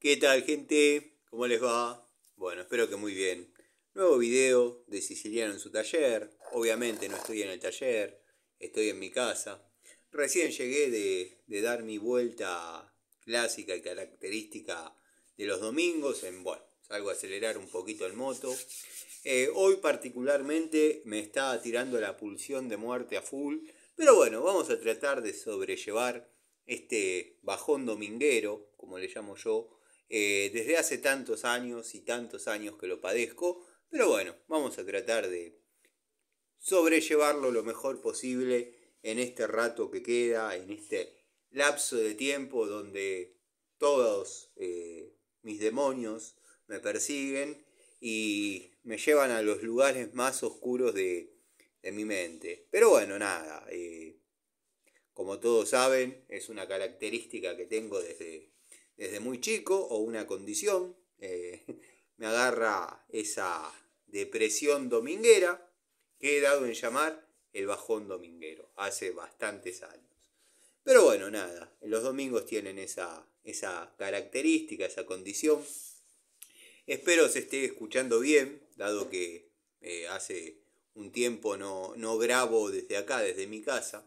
¿Qué tal, gente? ¿Cómo les va? Bueno, espero que muy bien. Nuevo video de Siciliano en su taller. Obviamente no estoy en el taller, estoy en mi casa. Recién llegué de dar mi vuelta clásica y característica de los domingos. Bueno, salgo a acelerar un poquito en moto. Hoy particularmente me está tirando la pulsión de muerte a full. Pero bueno, vamos a tratar de sobrellevar este bajón dominguero, como le llamo yo, desde hace tantos años y tantos años que lo padezco, pero bueno, vamos a tratar de sobrellevarlo lo mejor posible en este rato que queda, en este lapso de tiempo donde todos mis demonios me persiguen y me llevan a los lugares más oscuros de mi mente. Pero bueno, nada, como todos saben, es una característica que tengo desde muy chico, o una condición. Me agarra esa depresión dominguera que he dado en llamar el bajón dominguero, hace bastantes años. Pero bueno, nada, los domingos tienen esa característica, esa condición. Espero se esté escuchando bien, dado que hace un tiempo no grabo desde acá, desde mi casa.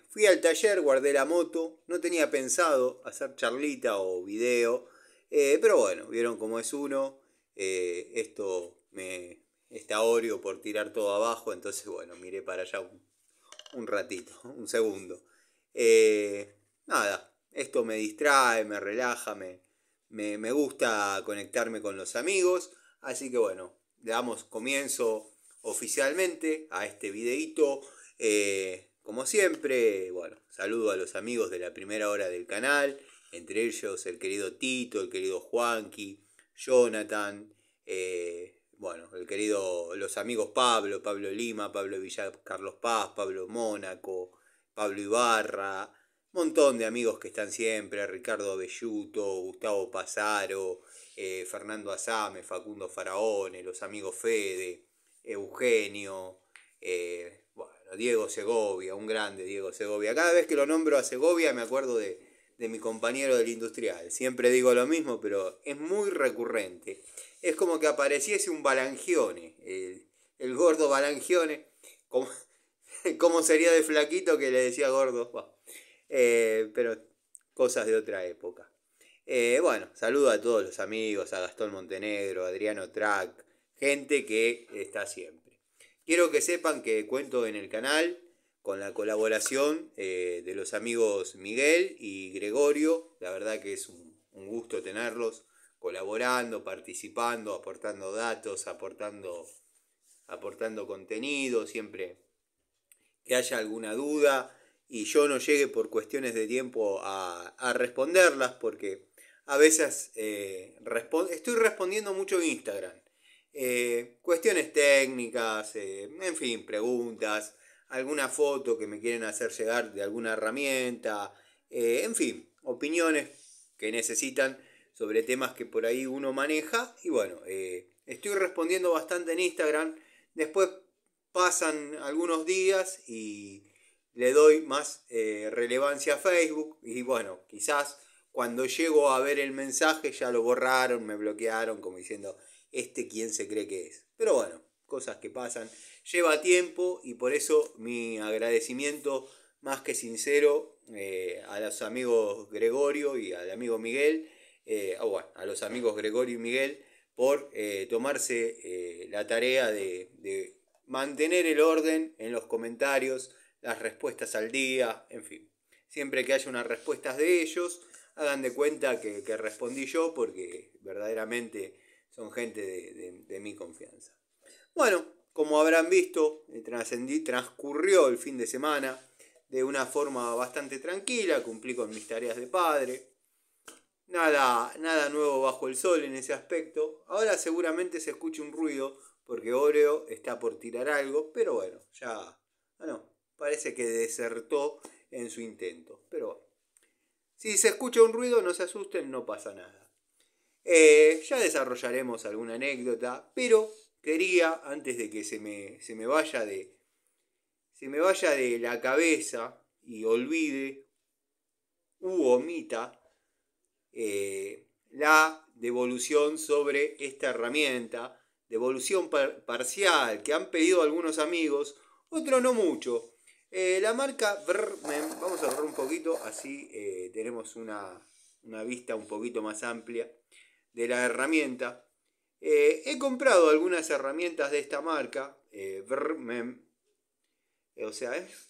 Fui al taller, guardé la moto, no tenía pensado hacer charlita o video, pero bueno, vieron cómo es uno, esto me está Oreo por tirar todo abajo, entonces bueno, miré para allá un ratito, un segundo. Nada, esto me distrae, me relaja, me gusta conectarme con los amigos, así que bueno, le damos comienzo oficialmente a este videito. Como siempre, bueno, saludo a los amigos de la primera hora del canal, entre ellos el querido Tito, el querido Juanqui, Jonathan, bueno, los amigos Pablo Lima, Pablo Villa Carlos Paz, Pablo Mónaco, Pablo Ibarra, montón de amigos que están siempre, Ricardo Belluto, Gustavo Pasaro, Fernando Azame, Facundo Faraone, los amigos Fede, Eugenio, bueno, Diego Segovia, un grande Diego Segovia. Cada vez que lo nombro a Segovia me acuerdo de mi compañero del industrial. Siempre digo lo mismo, pero es muy recurrente. Es como que apareciese un Balangione, el gordo Balangione, como, como sería de flaquito que le decía gordo. Bueno, pero cosas de otra época. Bueno, saludo a todos los amigos, a Gastón Montenegro, a Adriano Track, gente que está siempre. Quiero que sepan que cuento en el canal con la colaboración de los amigos Miguel y Gregorio. La verdad que es un gusto tenerlos colaborando, participando, aportando datos, aportando contenido, siempre que haya alguna duda y yo no llegue por cuestiones de tiempo a responderlas, porque a veces estoy respondiendo mucho en Instagram. Cuestiones técnicas, en fin, preguntas, alguna foto que me quieren hacer llegar de alguna herramienta, en fin, opiniones que necesitan sobre temas que por ahí uno maneja. Y bueno, estoy respondiendo bastante en Instagram. Después pasan algunos días y le doy más relevancia a Facebook. Y bueno, quizás cuando llego a ver el mensaje ya lo borraron, me bloquearon, como diciendo, ¿quién se cree que es? Pero bueno, cosas que pasan. Lleva tiempo y por eso mi agradecimiento más que sincero a los amigos Gregorio y al amigo Miguel, bueno, a los amigos Gregorio y Miguel por tomarse la tarea de mantener el orden en los comentarios, las respuestas al día, en fin. Siempre que haya unas respuestas de ellos, hagan de cuenta que respondí yo, porque verdaderamente son gente de mi confianza. Bueno, como habrán visto, transcurrió el fin de semana de una forma bastante tranquila, cumplí con mis tareas de padre. Nada nuevo bajo el sol en ese aspecto. Ahora seguramente se escuche un ruido porque Oreo está por tirar algo, pero bueno, ya, bueno, parece que desertó en su intento. Pero bueno, si se escucha un ruido, no se asusten, no pasa nada. Ya desarrollaremos alguna anécdota, pero quería, antes de que se me vaya de la cabeza y olvide u omita la devolución sobre esta herramienta, devolución parcial que han pedido algunos amigos, otros no mucho. La marca Brmen, vamos a ahorrar un poquito, así tenemos una vista un poquito más amplia de la herramienta. He comprado algunas herramientas de esta marca, Brmen, o sea, es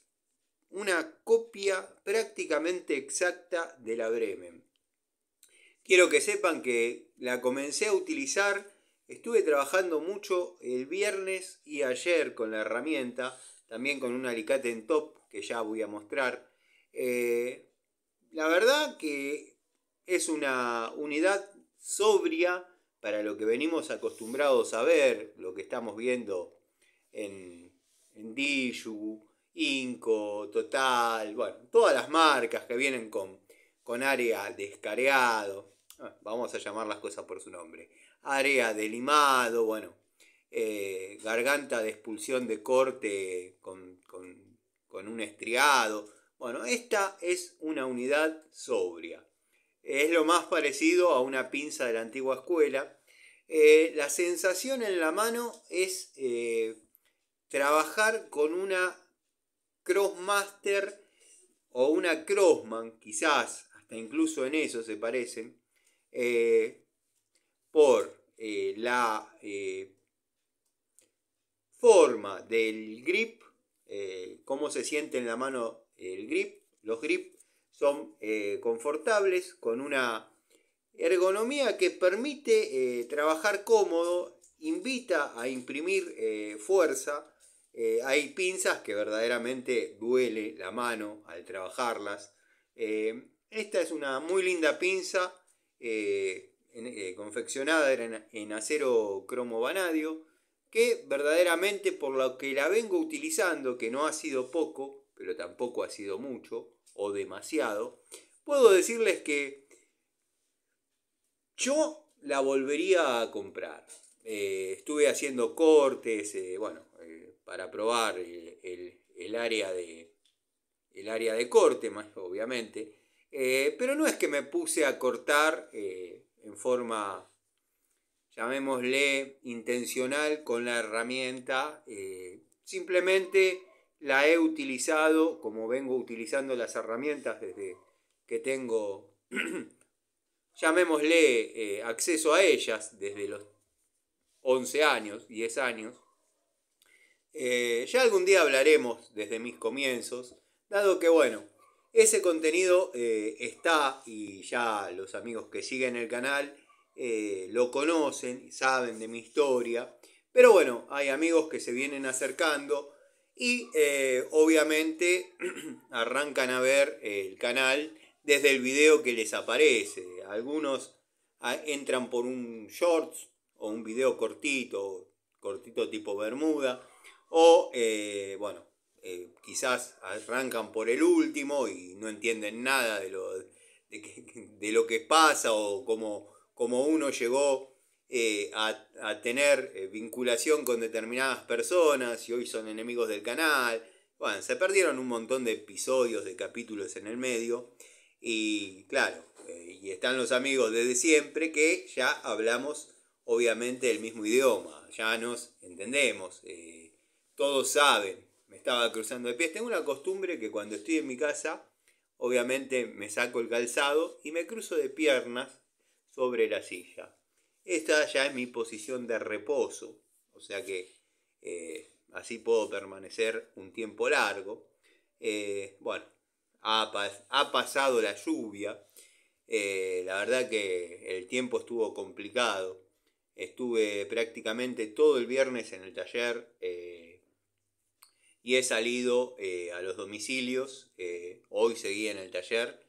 una copia prácticamente exacta de la Bremen. Quiero que sepan que la comencé a utilizar, estuve trabajando mucho el viernes y ayer con la herramienta, también con un alicate en top que ya voy a mostrar. La verdad que es una unidad sobria para lo que venimos acostumbrados a ver, lo que estamos viendo en Diju, Inco, Total, bueno, todas las marcas que vienen con área de escareado, vamos a llamar las cosas por su nombre, área de limado, bueno, garganta de expulsión de corte con un estriado. Bueno, esta es una unidad sobria. Es lo más parecido a una pinza de la antigua escuela. La sensación en la mano es trabajar con una Crossmaster o una Crossman, quizás hasta incluso en eso se parecen, por la forma del grip, cómo se siente en la mano el grip. Los grips son confortables, con una ergonomía que permite trabajar cómodo, invita a imprimir fuerza. Hay pinzas que verdaderamente duele la mano al trabajarlas. Esta es una muy linda pinza, confeccionada en acero cromo vanadio, que verdaderamente por lo que la vengo utilizando, que no ha sido poco, pero tampoco ha sido mucho o demasiado, puedo decirles que yo la volvería a comprar. Estuve haciendo cortes, para probar el área de corte, más obviamente. Pero no es que me puse a cortar en forma, llamémosle, intencional con la herramienta. Simplemente la he utilizado como vengo utilizando las herramientas desde que tengo, llamémosle, acceso a ellas desde los 11 años, 10 años. Ya algún día hablaremos desde mis comienzos, dado que bueno, ese contenido está y ya los amigos que siguen el canal lo conocen, saben de mi historia, pero bueno, hay amigos que se vienen acercando y obviamente arrancan a ver el canal desde el video que les aparece. Algunos entran por un shorts o un video cortito tipo Bermuda, o quizás arrancan por el último y no entienden nada de lo que pasa o cómo uno llegó a tener vinculación con determinadas personas y hoy son enemigos del canal. Bueno, se perdieron un montón de episodios, de capítulos en el medio. Y claro, y están los amigos desde siempre que ya hablamos obviamente el mismo idioma, ya nos entendemos, todos saben, me estaba cruzando de pies. Tengo una costumbre que cuando estoy en mi casa, obviamente me saco el calzado y me cruzo de piernas sobre la silla. Esta ya es mi posición de reposo, o sea que así puedo permanecer un tiempo largo. Bueno, ha pasado la lluvia, la verdad que el tiempo estuvo complicado. Estuve prácticamente todo el viernes en el taller y he salido a los domicilios. Hoy seguí en el taller.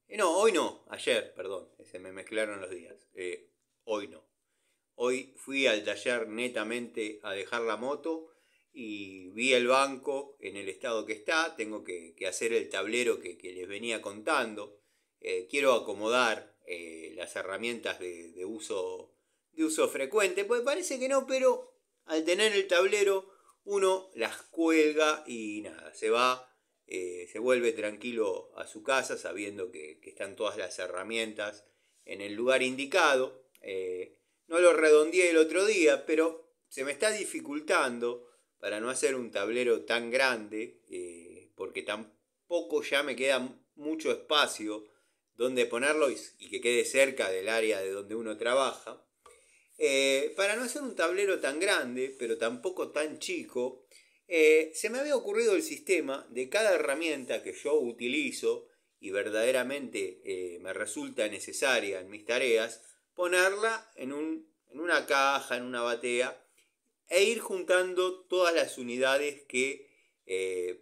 No, hoy no, ayer, perdón, se me mezclaron los días. Hoy no. Hoy fui al taller netamente a dejar la moto y vi el banco en el estado que está. Tengo que hacer el tablero que les venía contando. Quiero acomodar las herramientas de uso frecuente, pues parece que no, pero al tener el tablero uno las cuelga y nada, se va, se vuelve tranquilo a su casa sabiendo que están todas las herramientas en el lugar indicado. No lo redondeé el otro día, pero se me está dificultando para no hacer un tablero tan grande, porque tampoco ya me queda mucho espacio donde ponerlo y que quede cerca del área de donde uno trabaja. Para no hacer un tablero tan grande, pero tampoco tan chico, se me había ocurrido el sistema de cada herramienta que yo utilizo y verdaderamente me resulta necesaria en mis tareas, ponerla en una caja, en una batea, e ir juntando todas las unidades que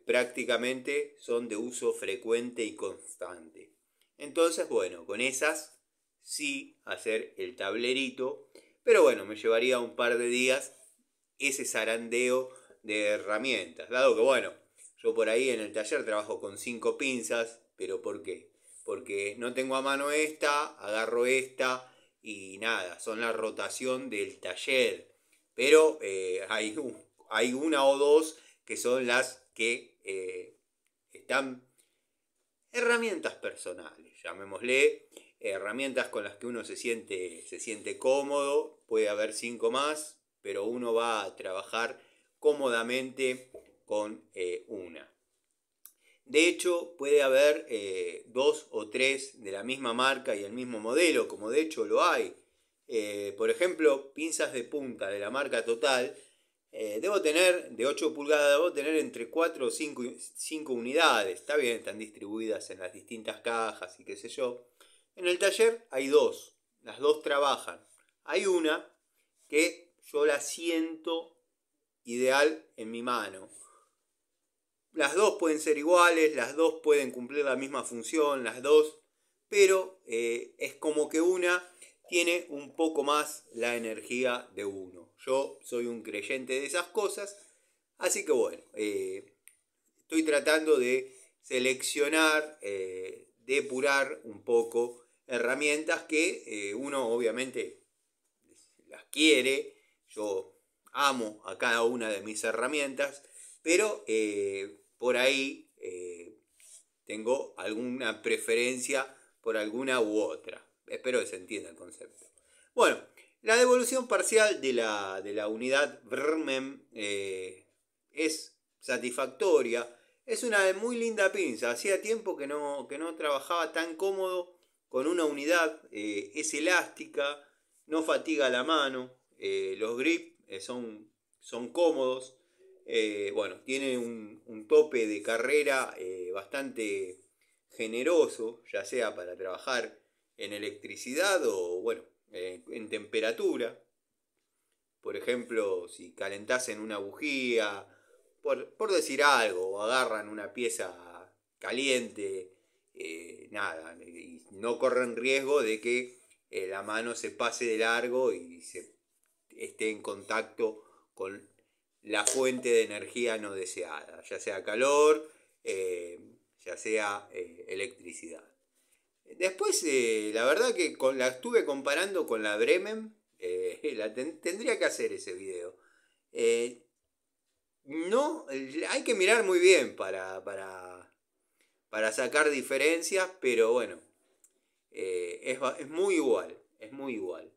prácticamente son de uso frecuente y constante. Entonces, bueno, con esas sí hacer el tablerito, pero bueno, me llevaría un par de días ese zarandeo de herramientas, dado que bueno, yo por ahí en el taller trabajo con 5 pinzas, pero ¿por qué? Porque no tengo a mano esta, agarro esta y nada, son la rotación del taller, pero hay una o dos que son las que están herramientas personales, llamémosle, herramientas con las que uno se siente cómodo. Puede haber 5 más, pero uno va a trabajar cómodamente con una. De hecho, puede haber 2 o 3 de la misma marca y el mismo modelo, como de hecho lo hay. Por ejemplo, pinzas de punta de la marca Total. Debo tener, de 8 pulgadas, debo tener entre 4 o 5 unidades. Está bien, están distribuidas en las distintas cajas y qué sé yo. En el taller hay 2. Las 2 trabajan. Hay una que yo la siento ideal en mi mano. Las 2 pueden ser iguales, las 2 pueden cumplir la misma función, las 2, pero es como que una tiene un poco más la energía de uno. Yo soy un creyente de esas cosas, así que bueno, estoy tratando de seleccionar, depurar un poco herramientas que uno obviamente las quiere. Yo amo a cada una de mis herramientas, pero por ahí tengo alguna preferencia por alguna u otra. Espero que se entienda el concepto. Bueno, la devolución parcial de la unidad Brmen es satisfactoria. Es una muy linda pinza. Hacía tiempo que no trabajaba tan cómodo con una unidad. Es elástica, no fatiga la mano. Los grips son cómodos. Bueno, tiene un tope de carrera bastante generoso, ya sea para trabajar en electricidad o bueno, en temperatura. Por ejemplo, si calentasen una bujía, por decir algo, o agarran una pieza caliente, nada, y no corren riesgo de que la mano se pase de largo y se esté en contacto con la fuente de energía no deseada, ya sea calor, ya sea electricidad. Después, la verdad que la estuve comparando con la Bremen, tendría que hacer ese video. No, hay que mirar muy bien para sacar diferencias, pero bueno, es muy igual, es muy igual.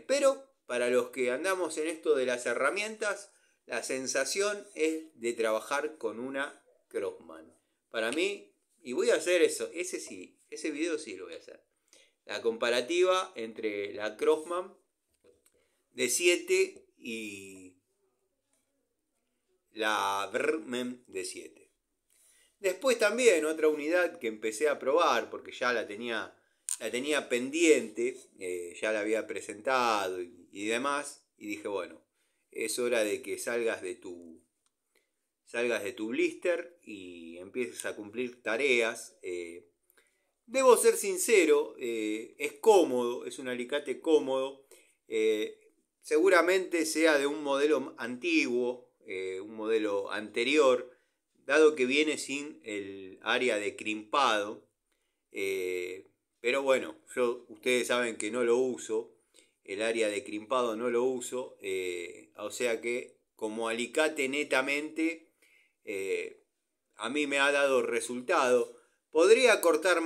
Pero para los que andamos en esto de las herramientas, la sensación es de trabajar con una Crossman. Para mí, y voy a hacer eso, ese video sí lo voy a hacer. La comparativa entre la Crossman de 7 y la Bremen de 7. Después también otra unidad que empecé a probar porque ya la tenía pendiente, ya la había presentado y demás, y dije, bueno, es hora de que salgas de tu blister y empieces a cumplir tareas. Debo ser sincero, es cómodo, es un alicate cómodo, seguramente sea de un modelo antiguo, un modelo anterior, dado que viene sin el área de crimpado. Pero bueno, ustedes saben que no lo uso, el área de crimpado no lo uso, o sea que como alicate netamente a mí me ha dado resultado. podría cortar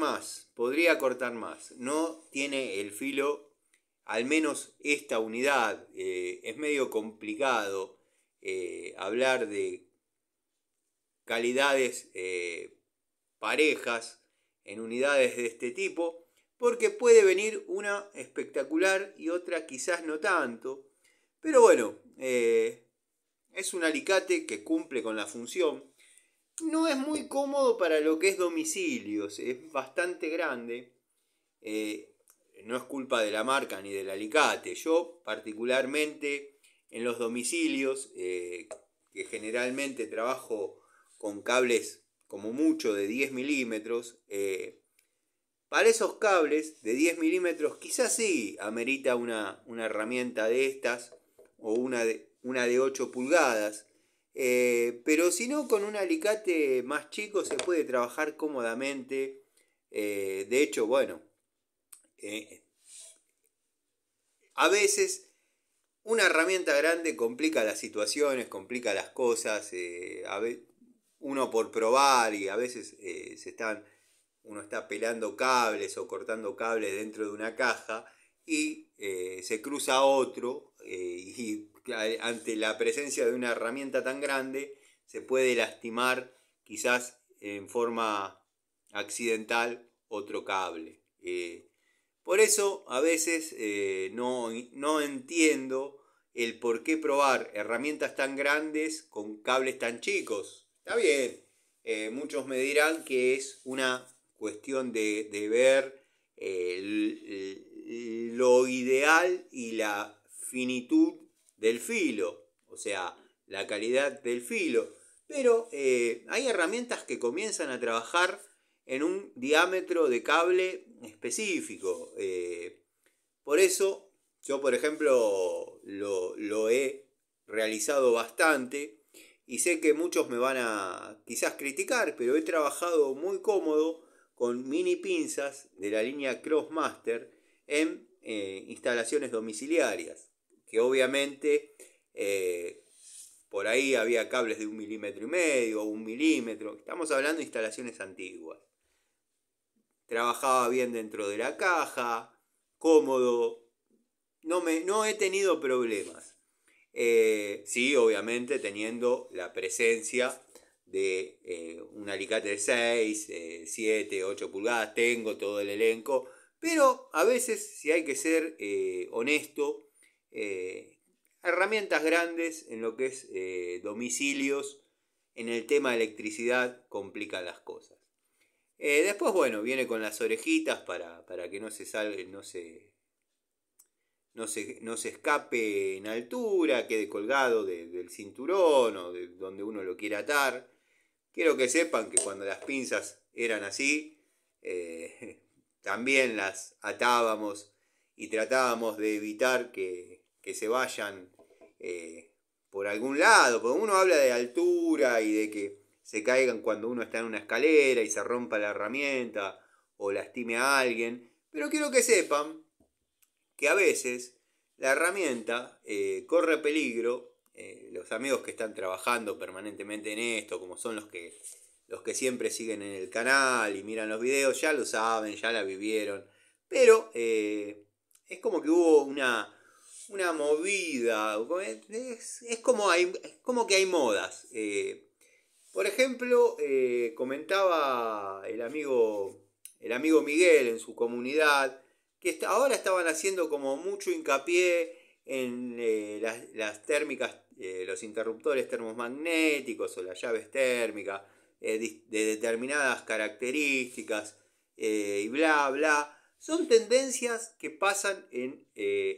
más. No tiene el filo, al menos esta unidad. Es medio complicado hablar de calidades parejas en unidades de este tipo, porque puede venir una espectacular y otra quizás no tanto. Pero bueno, es un alicate que cumple con la función. No es muy cómodo para lo que es domicilios, es bastante grande. No es culpa de la marca ni del alicate. Yo particularmente en los domicilios, que generalmente trabajo con cables como mucho de 10 milímetros, para esos cables de 10 milímetros quizás sí amerita una herramienta de estas o una de 8 pulgadas. Pero si no, con un alicate más chico se puede trabajar cómodamente. De hecho, bueno, a veces una herramienta grande complica las situaciones, complica las cosas. Uno por probar y a veces uno está pelando cables o cortando cables dentro de una caja y se cruza otro y ante la presencia de una herramienta tan grande se puede lastimar quizás en forma accidental otro cable. Por eso a veces no entiendo el por qué probar herramientas tan grandes con cables tan chicos. Está bien, muchos me dirán que es una cuestión de ver lo ideal y la finitud del filo, o sea, la calidad del filo. Pero hay herramientas que comienzan a trabajar en un diámetro de cable específico. Por eso yo, por ejemplo, lo he realizado bastante y sé que muchos me van a quizás criticar, pero he trabajado muy cómodo con mini pinzas de la línea Crossmaster en instalaciones domiciliarias, que obviamente por ahí había cables de 1,5 milímetros o 1 milímetro. Estamos hablando de instalaciones antiguas. Trabajaba bien dentro de la caja, cómodo, no he tenido problemas. Sí, obviamente teniendo la presencia de un alicate de 6, 7, 8 pulgadas, tengo todo el elenco, pero a veces, si hay que ser honesto, herramientas grandes en lo que es domicilios, en el tema de electricidad, complican las cosas. Después, bueno, viene con las orejitas para que no se salga, no se escape en altura, quede colgado del cinturón o de donde uno lo quiera atar. Quiero que sepan que cuando las pinzas eran así, también las atábamos y tratábamos de evitar que se vayan por algún lado, porque uno habla de altura y de que se caigan cuando uno está en una escalera y se rompa la herramienta o lastime a alguien, pero quiero que sepan que a veces la herramienta corre peligro. Los amigos que están trabajando permanentemente en esto, como son los que siempre siguen en el canal y miran los videos, ya lo saben, ya la vivieron, pero es como que hubo una movida, es como que hay modas. Por ejemplo, comentaba el amigo Miguel en su comunidad que ahora estaban haciendo como mucho hincapié en las térmicas, los interruptores termomagnéticos o las llaves térmicas de determinadas características y bla bla. Son tendencias que pasan en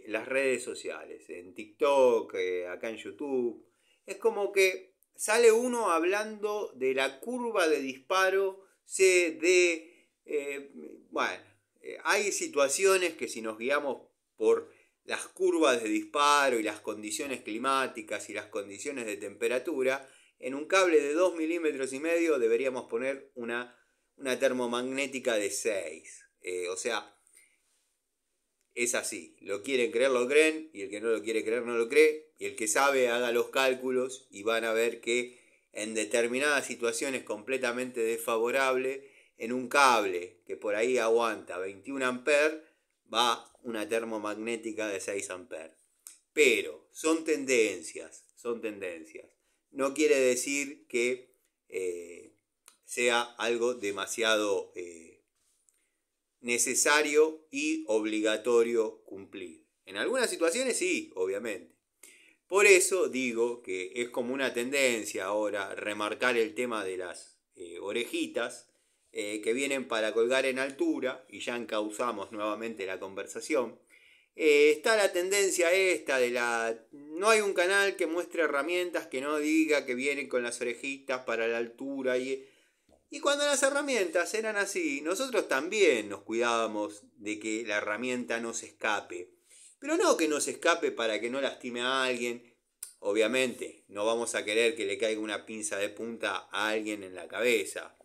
las redes sociales, en TikTok, acá en YouTube. Es como que sale uno hablando de la curva de disparo bueno, hay situaciones que si nos guiamos por las curvas de disparo y las condiciones climáticas y las condiciones de temperatura, en un cable de 2,5 milímetros deberíamos poner una termomagnética de 6. O sea, es así. Lo quieren creer, lo creen, y el que no lo quiere creer, no lo cree. Y el que sabe, haga los cálculos y van a ver que en determinadas situaciones completamente desfavorables, en un cable que por ahí aguanta 21 amperes, va una termomagnética de 6 amperes. Pero son tendencias, son tendencias. No quiere decir que sea algo demasiado necesario y obligatorio cumplir. En algunas situaciones sí, obviamente. Por eso digo que es como una tendencia ahora remarcar el tema de las orejitas que vienen para colgar en altura, y ya encauzamos nuevamente la conversación. Está la tendencia esta de no hay un canal que muestre herramientas que no diga que vienen con las orejitas para la altura. Y cuando las herramientas eran así, nosotros también nos cuidábamos de que la herramienta no se escape. Pero no que no se escape para que no lastime a alguien. Obviamente, no vamos a querer que le caiga una pinza de punta a alguien en la cabeza.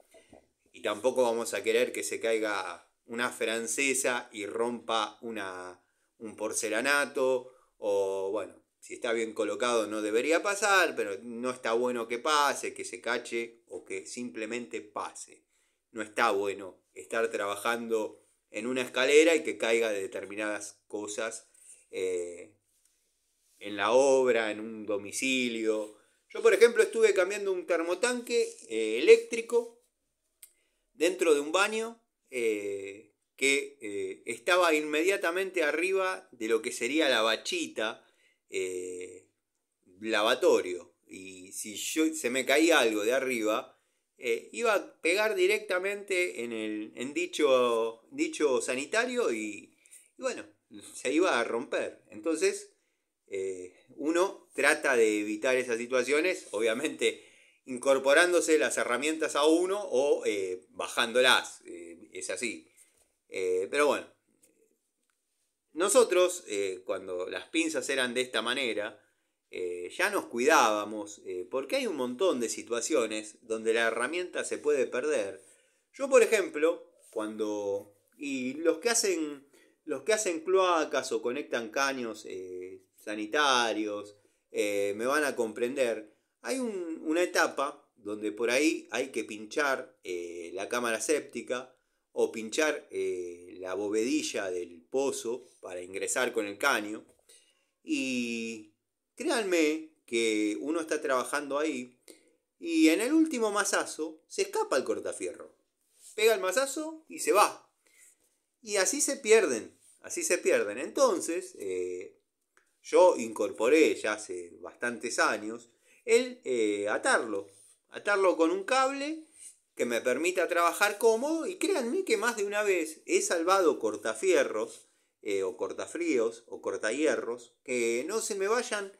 Y tampoco vamos a querer que se caiga una francesa y rompa un porcelanato. O bueno, si está bien colocado no debería pasar, pero no está bueno que pase, que se cache o que simplemente pase. No está bueno estar trabajando en una escalera y que caiga de determinadas cosas en la obra, en un domicilio. Yo, por ejemplo, estuve cambiando un termotanque eléctrico dentro de un baño que estaba inmediatamente arriba de lo que sería la bachita lavatorio. Y si se me caía algo de arriba, iba a pegar directamente en dicho sanitario y bueno, se iba a romper. Entonces, uno trata de evitar esas situaciones, obviamente incorporándose las herramientas a uno o bajándolas, es así. Pero bueno, nosotros cuando las pinzas eran de esta manera, ya nos cuidábamos, porque hay un montón de situaciones donde la herramienta se puede perder. Yo, por ejemplo, y los que hacen cloacas o conectan caños sanitarios, me van a comprender. Hay una etapa donde por ahí hay que pinchar la cámara séptica o pinchar la bovedilla del pozo para ingresar con el caño. Y créanme que uno está trabajando ahí y en el último mazazo se escapa el cortafierro. Pega el mazazo y se va. Y así se pierden, así se pierden. Entonces, yo incorporé ya hace bastantes años el atarlo con un cable que me permita trabajar cómodo, y créanme que más de una vez he salvado cortafierros o cortafríos o cortahierros que no se me vayan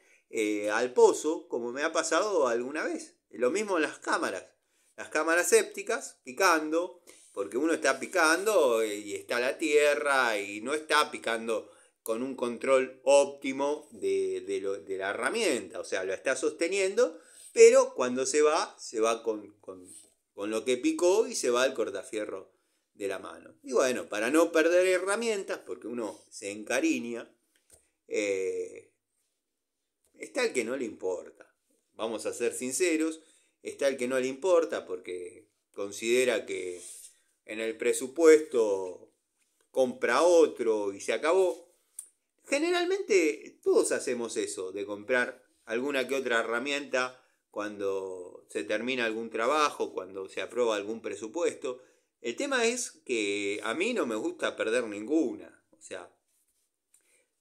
al pozo, como me ha pasado alguna vez. Lo mismo en las cámaras sépticas, picando, porque uno está picando y está la tierra y no está picando con un control óptimo de la herramienta, o sea, lo está sosteniendo, pero cuando se va con lo que picó y se va el cortafierro de la mano. Y bueno, para no perder herramientas, porque uno se encariña, está el que no le importa. Vamos a ser sinceros, está el que no le importa porque considera que en el presupuesto compra otro y se acabó. Generalmente todos hacemos eso, de comprar alguna que otra herramienta cuando se termina algún trabajo, cuando se aprueba algún presupuesto. El tema es que a mí no me gusta perder ninguna. O sea,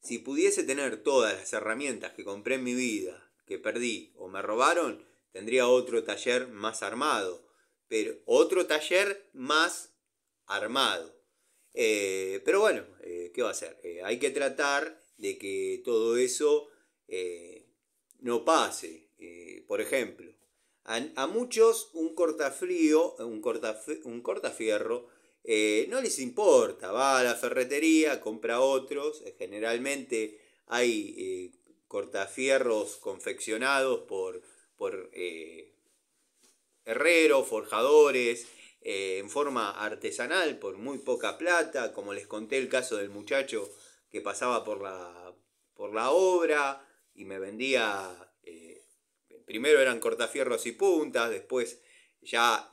si pudiese tener todas las herramientas que compré en mi vida, que perdí o me robaron, tendría otro taller más armado. Pero otro taller más armado. Pero bueno, ¿qué va a hacer? Hay que tratar de que todo eso no pase. Por ejemplo, a muchos un cortafrío, un cortafierro, no les importa. Va a la ferretería, compra otros. Generalmente hay cortafierros confeccionados por herreros, forjadores, en forma artesanal por muy poca plata, como les conté el caso del muchacho que pasaba por la obra y me vendía, primero eran cortafierros y puntas, después ya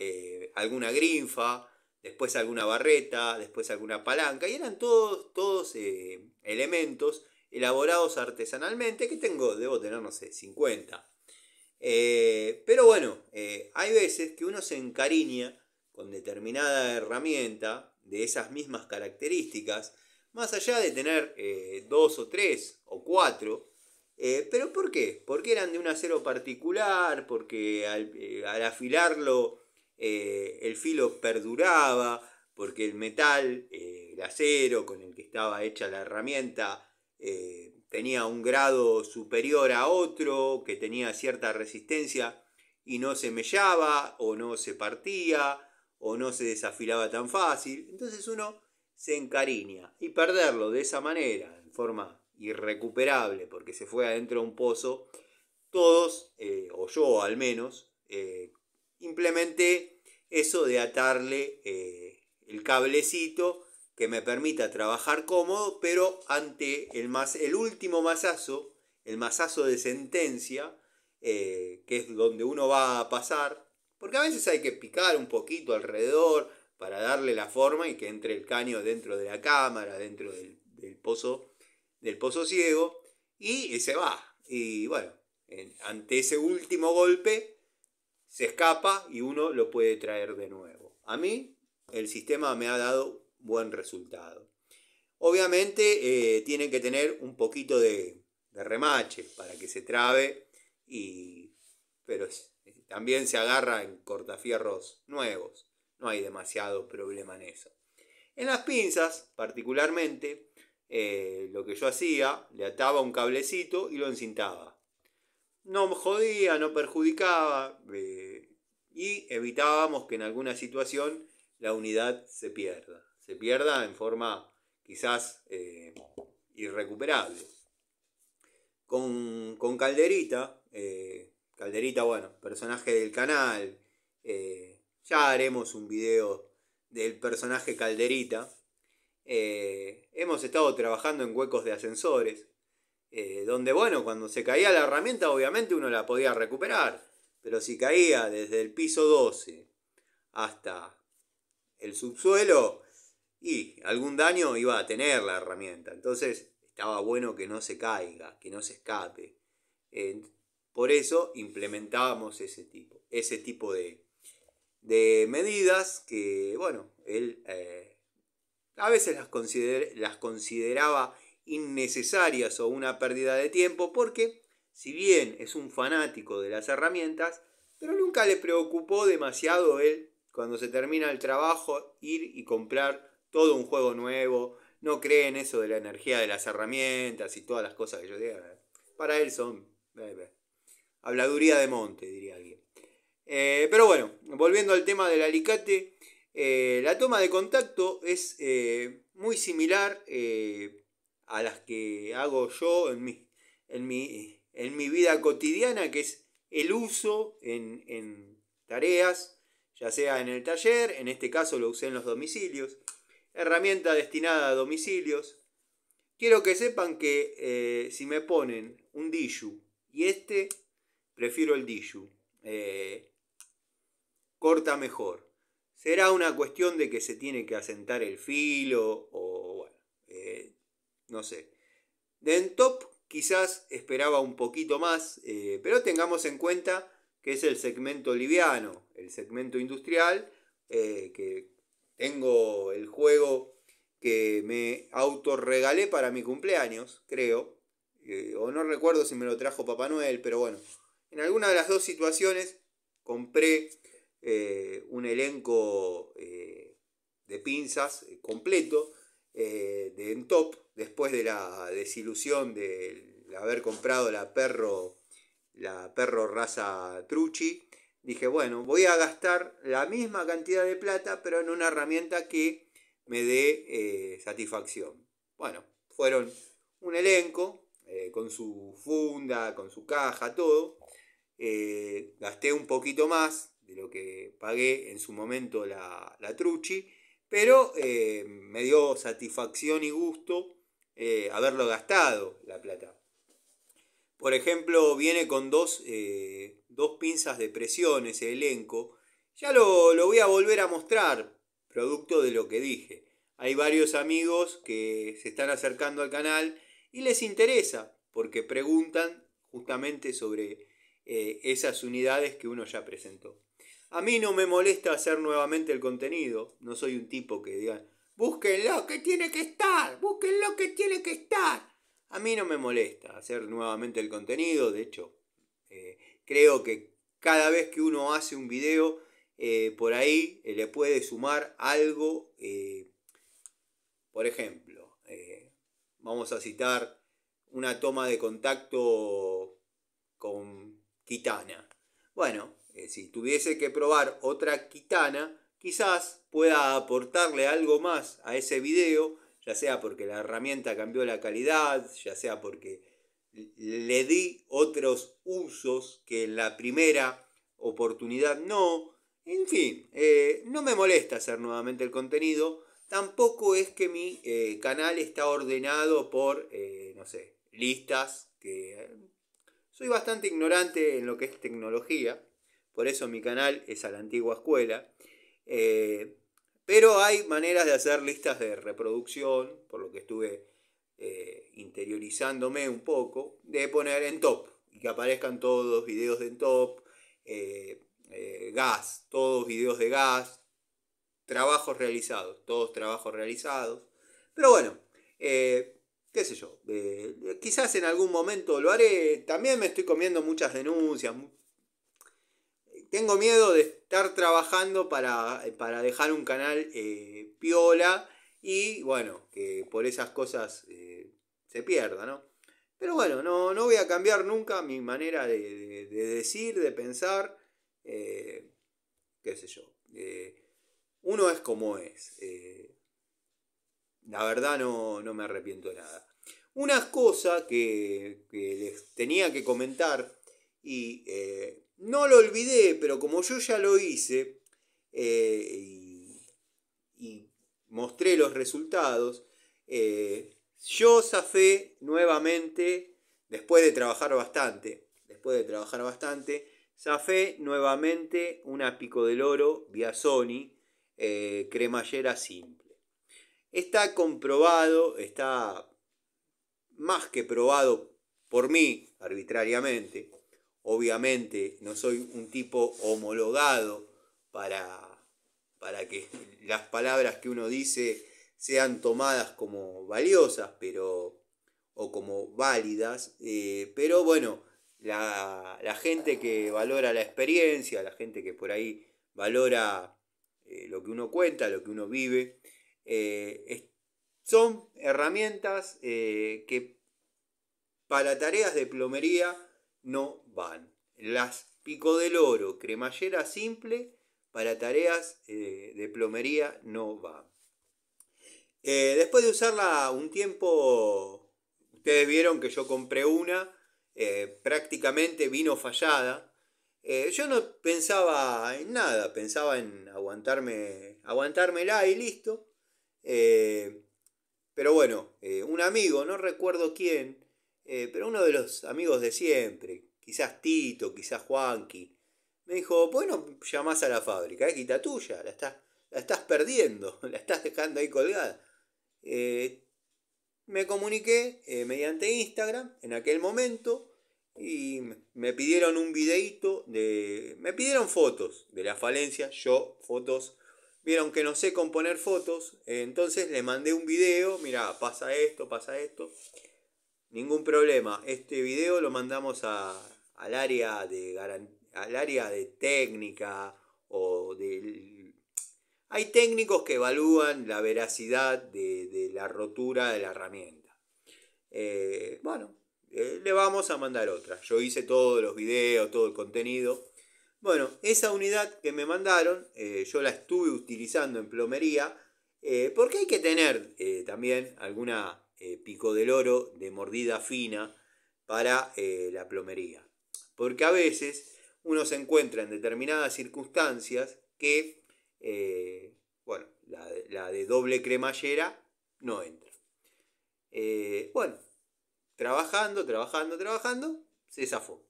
alguna grinfa, después alguna barreta, después alguna palanca, y eran todos elementos elaborados artesanalmente, que debo tener, no sé, 50. Pero bueno, hay veces que uno se encariña con determinada herramienta de esas mismas características, más allá de tener 2 o 3 o 4. ¿Pero por qué? Porque eran de un acero particular, porque al afilarlo el filo perduraba, porque el metal, el acero con el que estaba hecha la herramienta, tenía un grado superior a otro, que tenía cierta resistencia y no se mellaba, o no se partía, o no se desafilaba tan fácil. Entonces uno se encariña, y perderlo de esa manera, en forma irrecuperable, porque se fue adentro de un pozo, todos, o yo al menos, implementé eso de atarle el cablecito que me permita trabajar cómodo, pero ante el último mazazo, el mazazo de sentencia, que es donde uno va a pasar, porque a veces hay que picar un poquito alrededor para darle la forma y que entre el caño dentro de la cámara, dentro del pozo ciego, y se va. Y bueno, ante ese último golpe se escapa y uno lo puede traer de nuevo. A mí el sistema me ha dado buen resultado. Obviamente tiene que tener un poquito de remache para que se trabe, pero también se agarra en cortafierros nuevos. No hay demasiado problema en eso. En las pinzas, particularmente, lo que yo hacía, le ataba un cablecito y lo encintaba. No jodía, no perjudicaba, y evitábamos que en alguna situación la unidad se pierda. Se pierda en forma quizás irrecuperable. Con Calderita, Calderita, bueno, personaje del canal, ya haremos un video del personaje Calderita. Hemos estado trabajando en huecos de ascensores, donde, bueno, cuando se caía la herramienta obviamente uno la podía recuperar, pero si caía desde el piso 12 hasta el subsuelo, y algún daño iba a tener la herramienta. Entonces estaba bueno que no se caiga, que no se escape. Por eso implementábamos ese tipo de medidas que, bueno, él a veces las consideraba innecesarias o una pérdida de tiempo, porque si bien es un fanático de las herramientas, pero nunca le preocupó demasiado él, cuando se termina el trabajo, ir y comprar todo un juego nuevo. No cree en eso de la energía de las herramientas y todas las cosas que yo diga. Para él son habladuría de monte, diría alguien. Pero bueno, volviendo al tema del alicate, la toma de contacto es muy similar a las que hago yo en mi vida cotidiana, que es el uso en tareas, ya sea en el taller, en este caso lo usé en los domicilios, herramienta destinada a domicilios. Quiero que sepan que si me ponen un Diju y prefiero el Diju. Corta mejor. Será una cuestión de que se tiene que asentar el filo o bueno, no sé. De N-Top quizás esperaba un poquito más, pero tengamos en cuenta que es el segmento liviano, el segmento industrial, que tengo el juego que me autorregalé para mi cumpleaños, creo, o no recuerdo si me lo trajo Papá Noel, pero bueno, en alguna de las dos situaciones compré un elenco de pinzas completo de N-Top, después de la desilusión de haber comprado la perro raza Trucci. Dije, bueno, voy a gastar la misma cantidad de plata, pero en una herramienta que me dé satisfacción. Bueno, fueron un elenco con su funda, con su caja, todo. Gasté un poquito más de lo que pagué en su momento la Trucci, pero me dio satisfacción y gusto haberlo gastado la plata. Por ejemplo, viene con dos pinzas de presión ese elenco. Ya lo voy a volver a mostrar producto de lo que dije. Hay varios amigos que se están acercando al canal y les interesa porque preguntan justamente sobre esas unidades que uno ya presentó. A mí no me molesta hacer nuevamente el contenido, no soy un tipo que diga, búsquenlo que tiene que estar, búsquenlo que tiene que estar. A mí no me molesta hacer nuevamente el contenido, de hecho, creo que cada vez que uno hace un video, por ahí le puede sumar algo, por ejemplo, vamos a citar una toma de contacto con Kitana. Bueno, si tuviese que probar otra Kitana, quizás pueda aportarle algo más a ese video, ya sea porque la herramienta cambió la calidad, ya sea porque le di otros usos que en la primera oportunidad no. En fin, no me molesta hacer nuevamente el contenido. Tampoco es que mi canal está ordenado por, no sé, listas que... soy bastante ignorante en lo que es tecnología, por eso mi canal es a la antigua escuela. Pero hay maneras de hacer listas de reproducción, por lo que estuve interiorizándome un poco, de poner en top y que aparezcan todos videos de en top, gas, todos videos de gas, trabajos realizados, todos trabajos realizados. Pero bueno, qué sé yo, quizás en algún momento lo haré. También me estoy comiendo muchas denuncias. Tengo miedo de estar trabajando para dejar un canal piola y bueno, que por esas cosas se pierda, ¿no? Pero bueno, no voy a cambiar nunca mi manera de decir, de pensar, qué sé yo. Uno es como es. La verdad no me arrepiento de nada. Una cosa que les tenía que comentar y no lo olvidé, pero como yo ya lo hice y mostré los resultados, yo zafé nuevamente, después de trabajar bastante, zafé nuevamente una Pico del Oro vía Sony, cremallera simple. Está comprobado, está más que probado por mí arbitrariamente. Obviamente no soy un tipo homologado para que las palabras que uno dice sean tomadas como valiosas, o como válidas, pero bueno, la gente que valora la experiencia, la gente que por ahí valora lo que uno cuenta, lo que uno vive, son herramientas que para tareas de plomería no van. Las Pico del Oro, cremallera simple, para tareas de plomería no van. Después de usarla un tiempo, ustedes vieron que yo compré una, prácticamente vino fallada. Yo no pensaba en nada, pensaba en aguantármela y listo. Pero bueno, un amigo, no recuerdo quién, pero uno de los amigos de siempre, quizás Tito, quizás Juanqui, me dijo, bueno, llamás a la fábrica, quita tuya, la estás perdiendo, la estás dejando ahí colgada. Me comuniqué mediante Instagram en aquel momento y me pidieron un videíto me pidieron fotos de la falencia, yo fotos, vieron que no sé componer fotos, entonces le mandé un video, mira, pasa esto, ningún problema, este video lo mandamos al área de técnica o del... Hay técnicos que evalúan la veracidad de la rotura de la herramienta. Bueno, le vamos a mandar otra. Yo hice todos los videos, todo el contenido. Bueno, esa unidad que me mandaron, yo la estuve utilizando en plomería, porque hay que tener también alguna Pico del Oro de mordida fina para la plomería. Porque a veces uno se encuentra en determinadas circunstancias que, bueno, la de doble cremallera no entra. Bueno, trabajando, se zafó.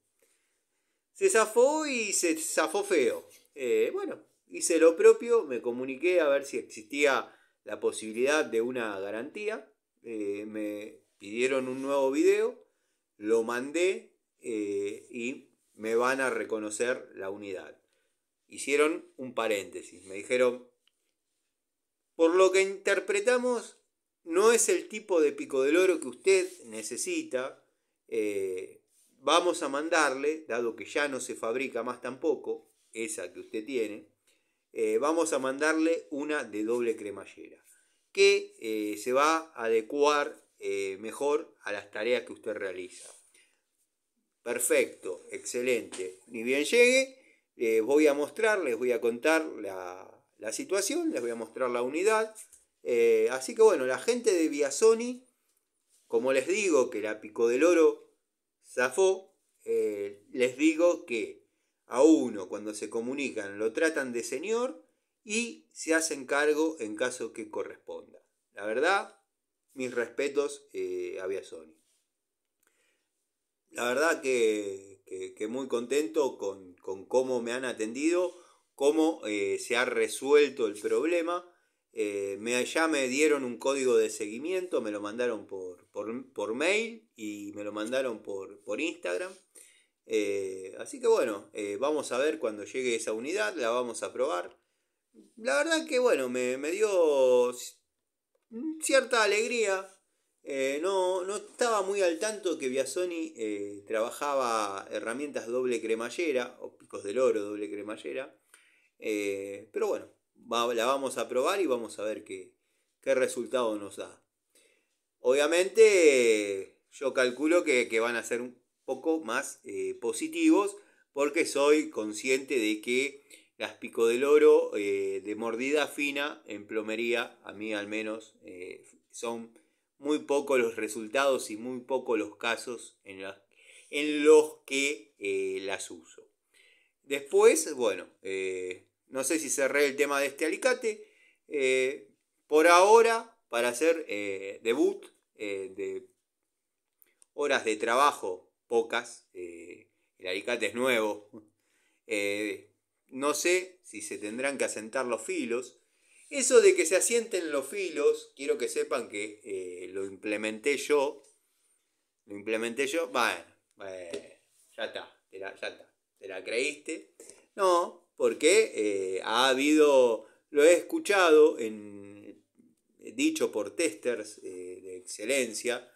Se zafó y se zafó feo. Bueno, hice lo propio, me comuniqué a ver si existía la posibilidad de una garantía. Me pidieron un nuevo video, lo mandé y me van a reconocer la unidad. Hicieron un paréntesis, me dijeron, por lo que interpretamos, no es el tipo de pico del oro que usted necesita. Vamos a mandarle, dado que ya no se fabrica más tampoco, esa que usted tiene, vamos a mandarle una de doble cremallera, que se va a adecuar mejor a las tareas que usted realiza. Perfecto, excelente. Ni bien llegue, voy a mostrar, les voy a contar la situación, les voy a mostrar la unidad. Así que bueno, la gente de Biasoni, como les digo que la Pico del Oro zafó, les digo que a uno cuando se comunican lo tratan de señor y se hacen cargo en caso que corresponda. La verdad, mis respetos a Biasoni. La verdad que muy contento con cómo me han atendido, cómo se ha resuelto el problema. Ya me dieron un código de seguimiento, me lo mandaron por mail y me lo mandaron por Instagram. Así que bueno, vamos a ver cuando llegue esa unidad, la vamos a probar. La verdad que bueno, me dio cierta alegría. No estaba muy al tanto que Biasoni trabajaba herramientas doble cremallera o picos del oro doble cremallera. Pero bueno, la vamos a probar y vamos a ver qué resultado nos da. Obviamente yo calculo que van a ser un poco más positivos porque soy consciente de que las pico del oro de mordida fina en plomería, a mí al menos, son muy pocos los resultados y muy pocos los casos en los que las uso. Después, bueno, no sé si cerré el tema de este alicate. Por ahora, para hacer debut de horas de trabajo, pocas, el alicate es nuevo. No sé si se tendrán que asentar los filos. Eso de que se asienten los filos, quiero que sepan que lo implementé yo. Bueno, ya está, ya está. ¿Te la creíste? No, porque ha habido, lo he escuchado dicho por testers de excelencia,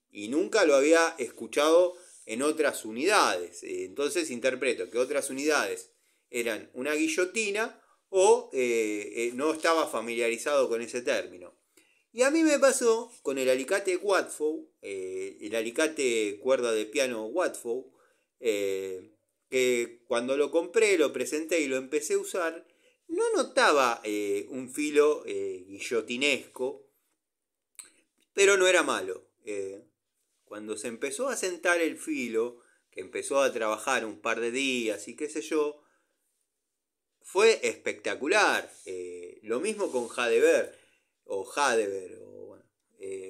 y nunca lo había escuchado en otras unidades. Entonces interpreto que otras unidades eran una guillotina o no estaba familiarizado con ese término. Y a mí me pasó con el alicate Watfow, el alicate cuerda de piano Watfow, que cuando lo compré, lo presenté y lo empecé a usar, no notaba un filo guillotinesco, pero no era malo. Cuando se empezó a sentar el filo, que empezó a trabajar un par de días y qué sé yo, fue espectacular. Lo mismo con Hadever. Bueno.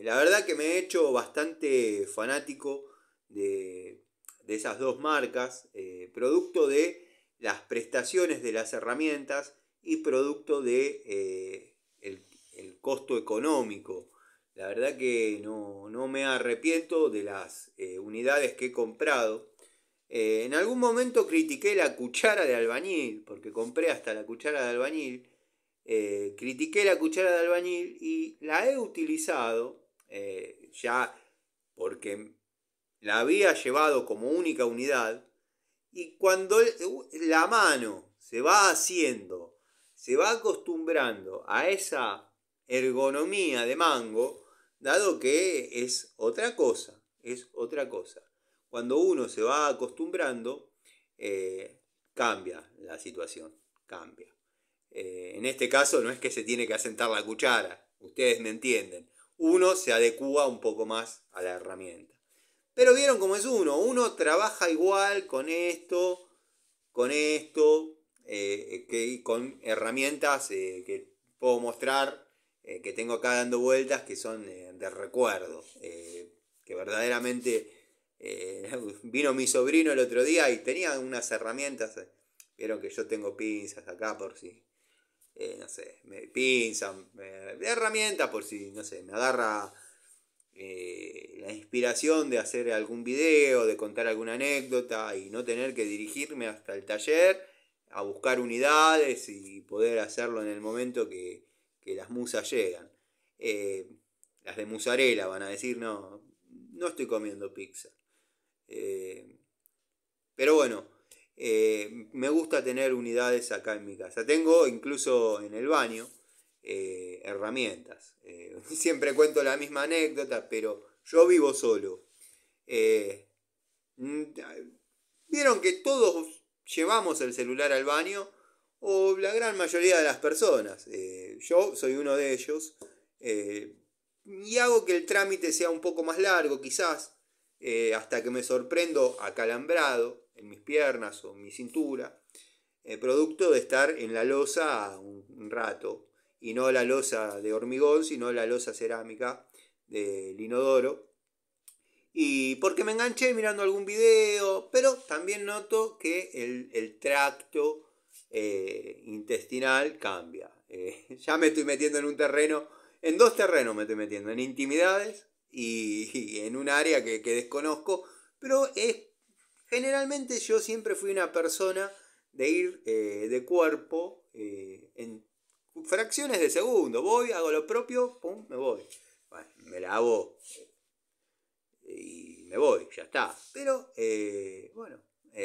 La verdad que me he hecho bastante fanático de esas dos marcas, producto de las prestaciones de las herramientas y producto de el costo económico. La verdad que no me arrepiento de las unidades que he comprado. En algún momento critiqué la cuchara de albañil, porque compré hasta la cuchara de albañil. Critiqué la cuchara de albañil y la he utilizado ya porque la había llevado como única unidad. Y cuando la mano se va haciendo, se va acostumbrando a esa ergonomía de mango, dado que es otra cosa. Cuando uno se va acostumbrando, cambia la situación, cambia. En este caso no es que se tiene que asentar la cuchara, ustedes me entienden. Uno se adecúa un poco más a la herramienta. Pero vieron cómo es uno trabaja igual con esto, con herramientas que puedo mostrar, que tengo acá dando vueltas, que son de recuerdo, que verdaderamente vino mi sobrino el otro día y tenía unas herramientas Vieron que yo tengo pinzas acá por si, no sé, me pinzan, herramientas por si, no sé, me agarra la inspiración de hacer algún video, de contar alguna anécdota y no tener que dirigirme hasta el taller a buscar unidades y poder hacerlo en el momento que las musas llegan. Las de musarela van a decir, no, no estoy comiendo pizza. Pero bueno, me gusta tener unidades acá en mi casa. Tengo incluso en el baño herramientas. Siempre cuento la misma anécdota, pero yo vivo solo. Vieron que todos llevamos el celular al baño, o la gran mayoría de las personas. Yo soy uno de ellos. Y hago que el trámite sea un poco más largo, quizás, hasta que me sorprendo acalambrado en mis piernas o en mi cintura, producto de estar en la losa un rato, y no la losa de hormigón, sino la losa cerámica del inodoro. Y porque me enganché mirando algún video, pero también noto que el tracto intestinal cambia. Ya me estoy metiendo en un terreno, en dos terrenos me estoy metiendo, en intimidades y en un área que desconozco, pero generalmente yo siempre fui una persona de ir de cuerpo en fracciones de segundo. Voy, hago lo propio, pum, me voy. Bueno, me lavo y me voy, ya está. Pero bueno,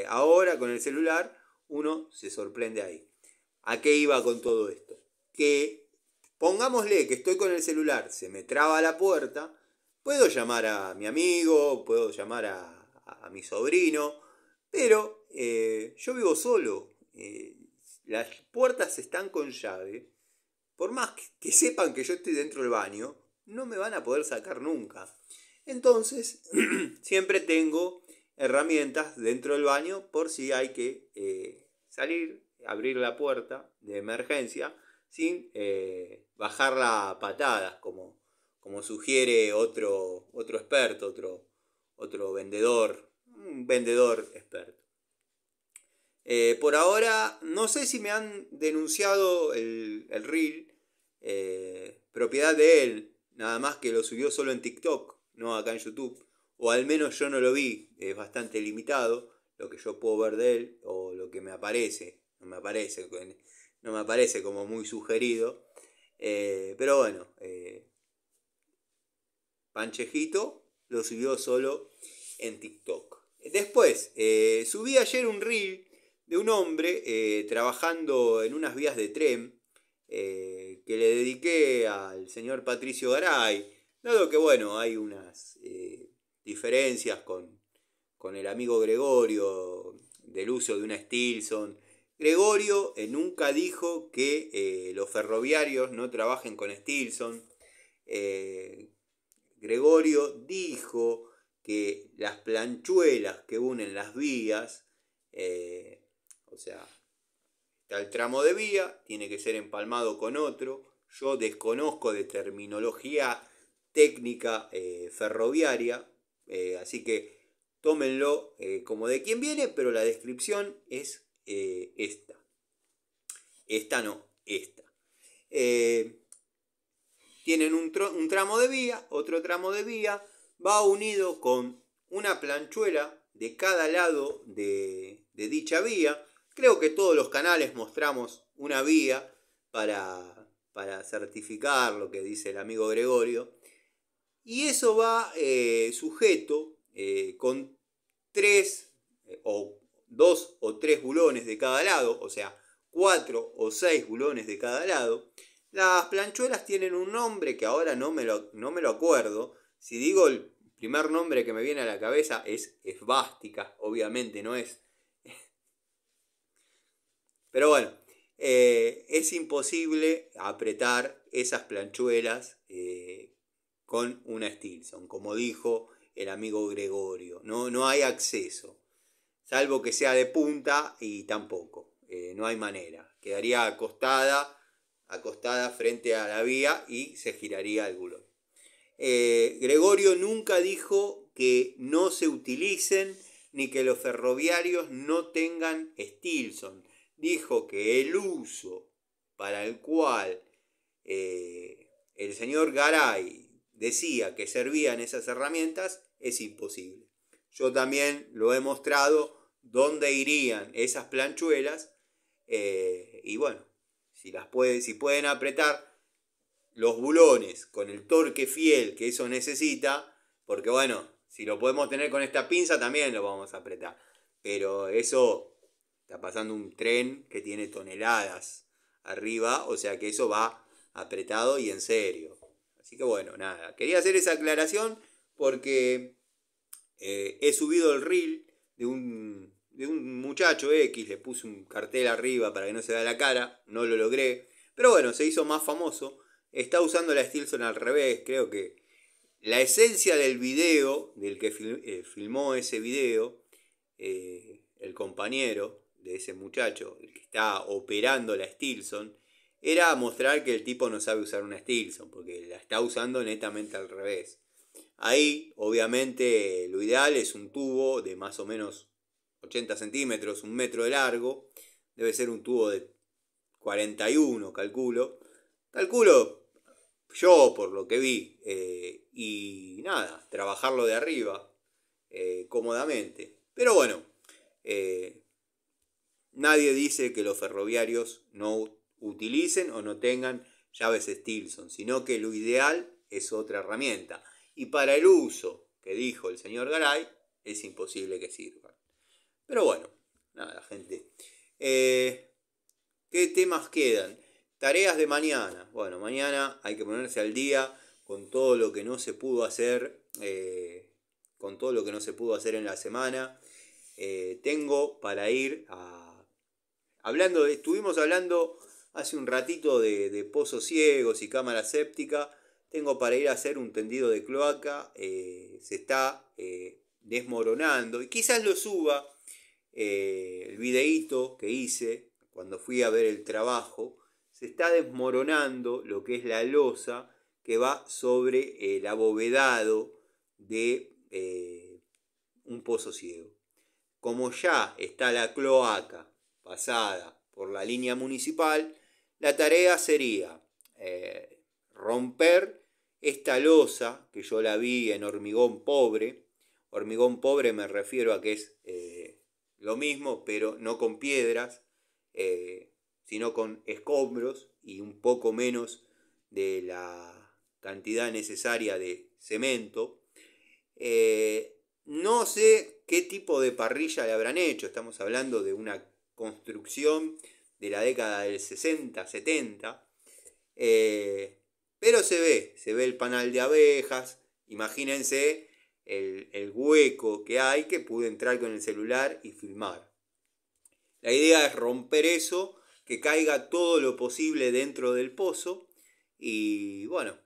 ahora con el celular uno se sorprende ahí. ¿A qué iba con todo esto? Que pongámosle que estoy con el celular, se me traba la puerta, puedo llamar a mi amigo, puedo llamar a mi sobrino, pero yo vivo solo. Las puertas están con llave. Por más que sepan que yo estoy dentro del baño, no me van a poder sacar nunca. Entonces, siempre tengo herramientas dentro del baño por si hay que salir, abrir la puerta de emergencia sin bajarla a patadas, como sugiere otro experto, otro vendedor, un vendedor experto. Por ahora, no sé si me han denunciado el reel, propiedad de él, nada más que lo subió solo en TikTok, no acá en YouTube, o al menos yo no lo vi, es bastante limitado lo que yo puedo ver de él, o lo que me aparece, no me aparece como muy sugerido, pero bueno, Panchejito lo subió solo en TikTok. Después, subí ayer un reel de un hombre trabajando en unas vías de tren que le dediqué al señor Patricio Garay, dado que bueno, hay unas diferencias con el amigo Gregorio del uso de una Stilson. Gregorio nunca dijo que los ferroviarios no trabajen con Stilson. Gregorio dijo que las planchuelas que unen las vías, o sea, está el tramo de vía, tiene que ser empalmado con otro. Yo desconozco de terminología técnica ferroviaria, así que tómenlo como de quien viene, pero la descripción es esta. Esta no, esta. Tienen un tramo de vía, otro tramo de vía, va unido con una planchuela de cada lado de dicha vía. Creo que todos los canales mostramos una vía para certificar lo que dice el amigo Gregorio. Y eso va sujeto con dos o tres bulones de cada lado, o sea, 4 o 6 bulones de cada lado. Las planchuelas tienen un nombre que ahora no me lo acuerdo. Si digo el primer nombre que me viene a la cabeza es esvástica, obviamente no es. Pero bueno, es imposible apretar esas planchuelas con una Stilson, como dijo el amigo Gregorio. No hay acceso, salvo que sea de punta y tampoco, no hay manera. Quedaría acostada frente a la vía y se giraría el bulón. Gregorio nunca dijo que no se utilicen ni que los ferroviarios no tengan Stilson. dijo que el uso para el cual el señor Garay decía que servían esas herramientas es imposible. Yo también lo he mostrado dónde irían esas planchuelas y bueno, si pueden apretar los bulones con el torque fiel que eso necesita, porque bueno, si lo podemos tener con esta pinza también lo vamos a apretar, pero eso está pasando un tren que tiene toneladas arriba, o sea que eso va apretado y en serio. Así que bueno, nada, quería hacer esa aclaración porque he subido el reel de un muchacho X, le puse un cartel arriba para que no se vea la cara, no lo logré, pero bueno, se hizo más famoso. Está usando la Stilson al revés, creo que la esencia del video, del que filmó ese video, el compañero de ese muchacho, el que está operando la Stilson, era mostrar que el tipo no sabe usar una Stilson, porque la está usando netamente al revés. Ahí, obviamente, lo ideal es un tubo de más o menos 80 centímetros, 1 metro de largo. Debe ser un tubo de 41, calculo. Calculo yo por lo que vi. Y nada, trabajarlo de arriba cómodamente. Pero bueno, nadie dice que los ferroviarios no utilicen o no tengan llaves Stilson, sino que lo ideal es otra herramienta. Y para el uso que dijo el señor Garay, es imposible que sirvan. Pero bueno, nada, gente. ¿Qué temas quedan? Tareas de mañana. Bueno, mañana hay que ponerse al día con todo lo que no se pudo hacer. Con todo lo que no se pudo hacer en la semana. Tengo para ir a... Estuvimos hablando hace un ratito de pozos ciegos y cámara séptica. Tengo para ir a hacer un tendido de cloaca. Se está desmoronando. Y quizás lo suba el videíto que hice cuando fui a ver el trabajo. Se está desmoronando lo que es la losa que va sobre el abovedado de un pozo ciego. Como ya está la cloaca pasada por la línea municipal, la tarea sería romper esta losa, que yo la vi en hormigón pobre. Hormigón pobre me refiero a que es lo mismo, pero no con piedras, sino con escombros y un poco menos de la cantidad necesaria de cemento. No sé qué tipo de parrilla le habrán hecho, estamos hablando de una construcción de la década del 60, 70, pero se ve el panal de abejas. Imagínense el hueco que hay, que pude entrar con el celular y filmar. La idea es romper eso, que caiga todo lo posible dentro del pozo y bueno,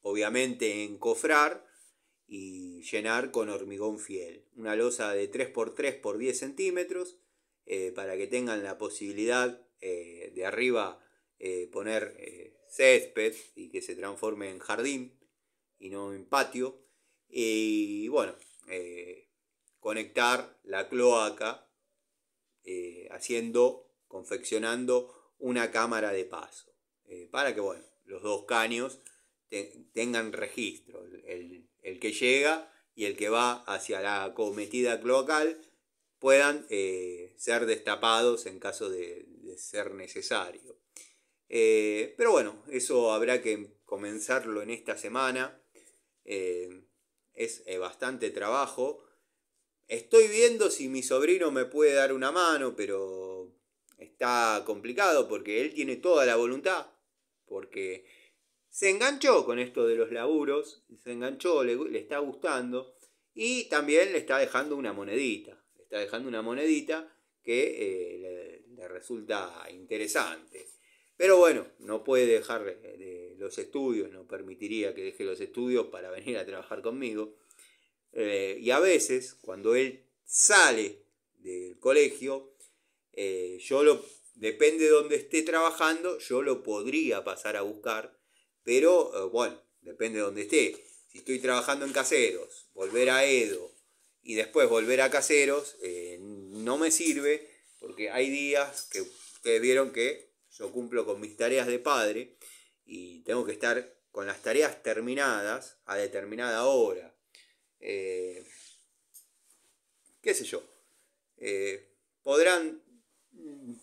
obviamente encofrar y llenar con hormigón fiel. Una losa de 3x3 por 10 centímetros para que tengan la posibilidad de arriba poner césped y que se transforme en jardín y no en patio. Y bueno, conectar la cloaca confeccionando una cámara de paso. Para que bueno, los dos caños tengan registro. El que llega y el que va hacia la acometida cloacal puedan ser destapados en caso de ser necesario. Pero bueno, eso habrá que comenzarlo en esta semana. Es bastante trabajo. Estoy viendo si mi sobrino me puede dar una mano, pero está complicado porque él tiene toda la voluntad. Porque se enganchó con esto de los laburos, se enganchó, le está gustando y también le está dejando una monedita. Le está dejando una monedita que le resulta interesante. Pero bueno, no puede dejar los estudios, no permitiría que deje los estudios para venir a trabajar conmigo. Y a veces, cuando él sale del colegio, depende de donde esté trabajando, yo lo podría pasar a buscar, pero bueno, depende de donde esté. Si estoy trabajando en Caseros, volver a Edo y después volver a Caseros, no me sirve porque hay días que ustedes vieron que yo cumplo con mis tareas de padre y tengo que estar con las tareas terminadas a determinada hora. Qué sé yo. Podrán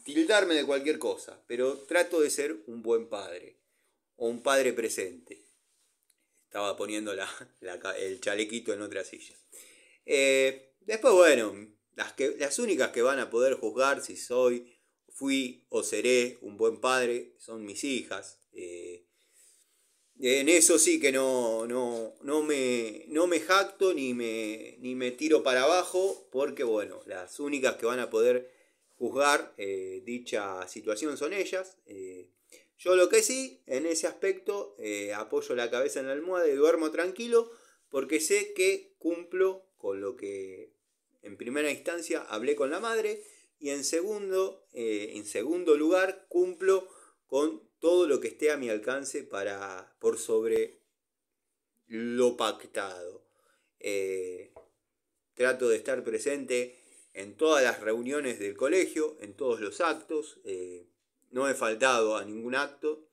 tildarme de cualquier cosa, pero trato de ser un buen padre o un padre presente. Estaba poniendo el chalequito en otra silla. Después, bueno, las únicas que van a poder juzgar si fui o seré un buen padre son mis hijas. En eso sí que no me jacto ni me tiro para abajo, porque bueno, las únicas que van a poder juzgar dicha situación son ellas. Yo lo que sí, en ese aspecto, apoyo la cabeza en la almohada y duermo tranquilo, porque sé que cumplo con lo que en primera instancia hablé con la madre, y en segundo lugar cumplo con todo lo que esté a mi alcance por sobre lo pactado. Trato de estar presente en todas las reuniones del colegio, en todos los actos. No he faltado a ningún acto.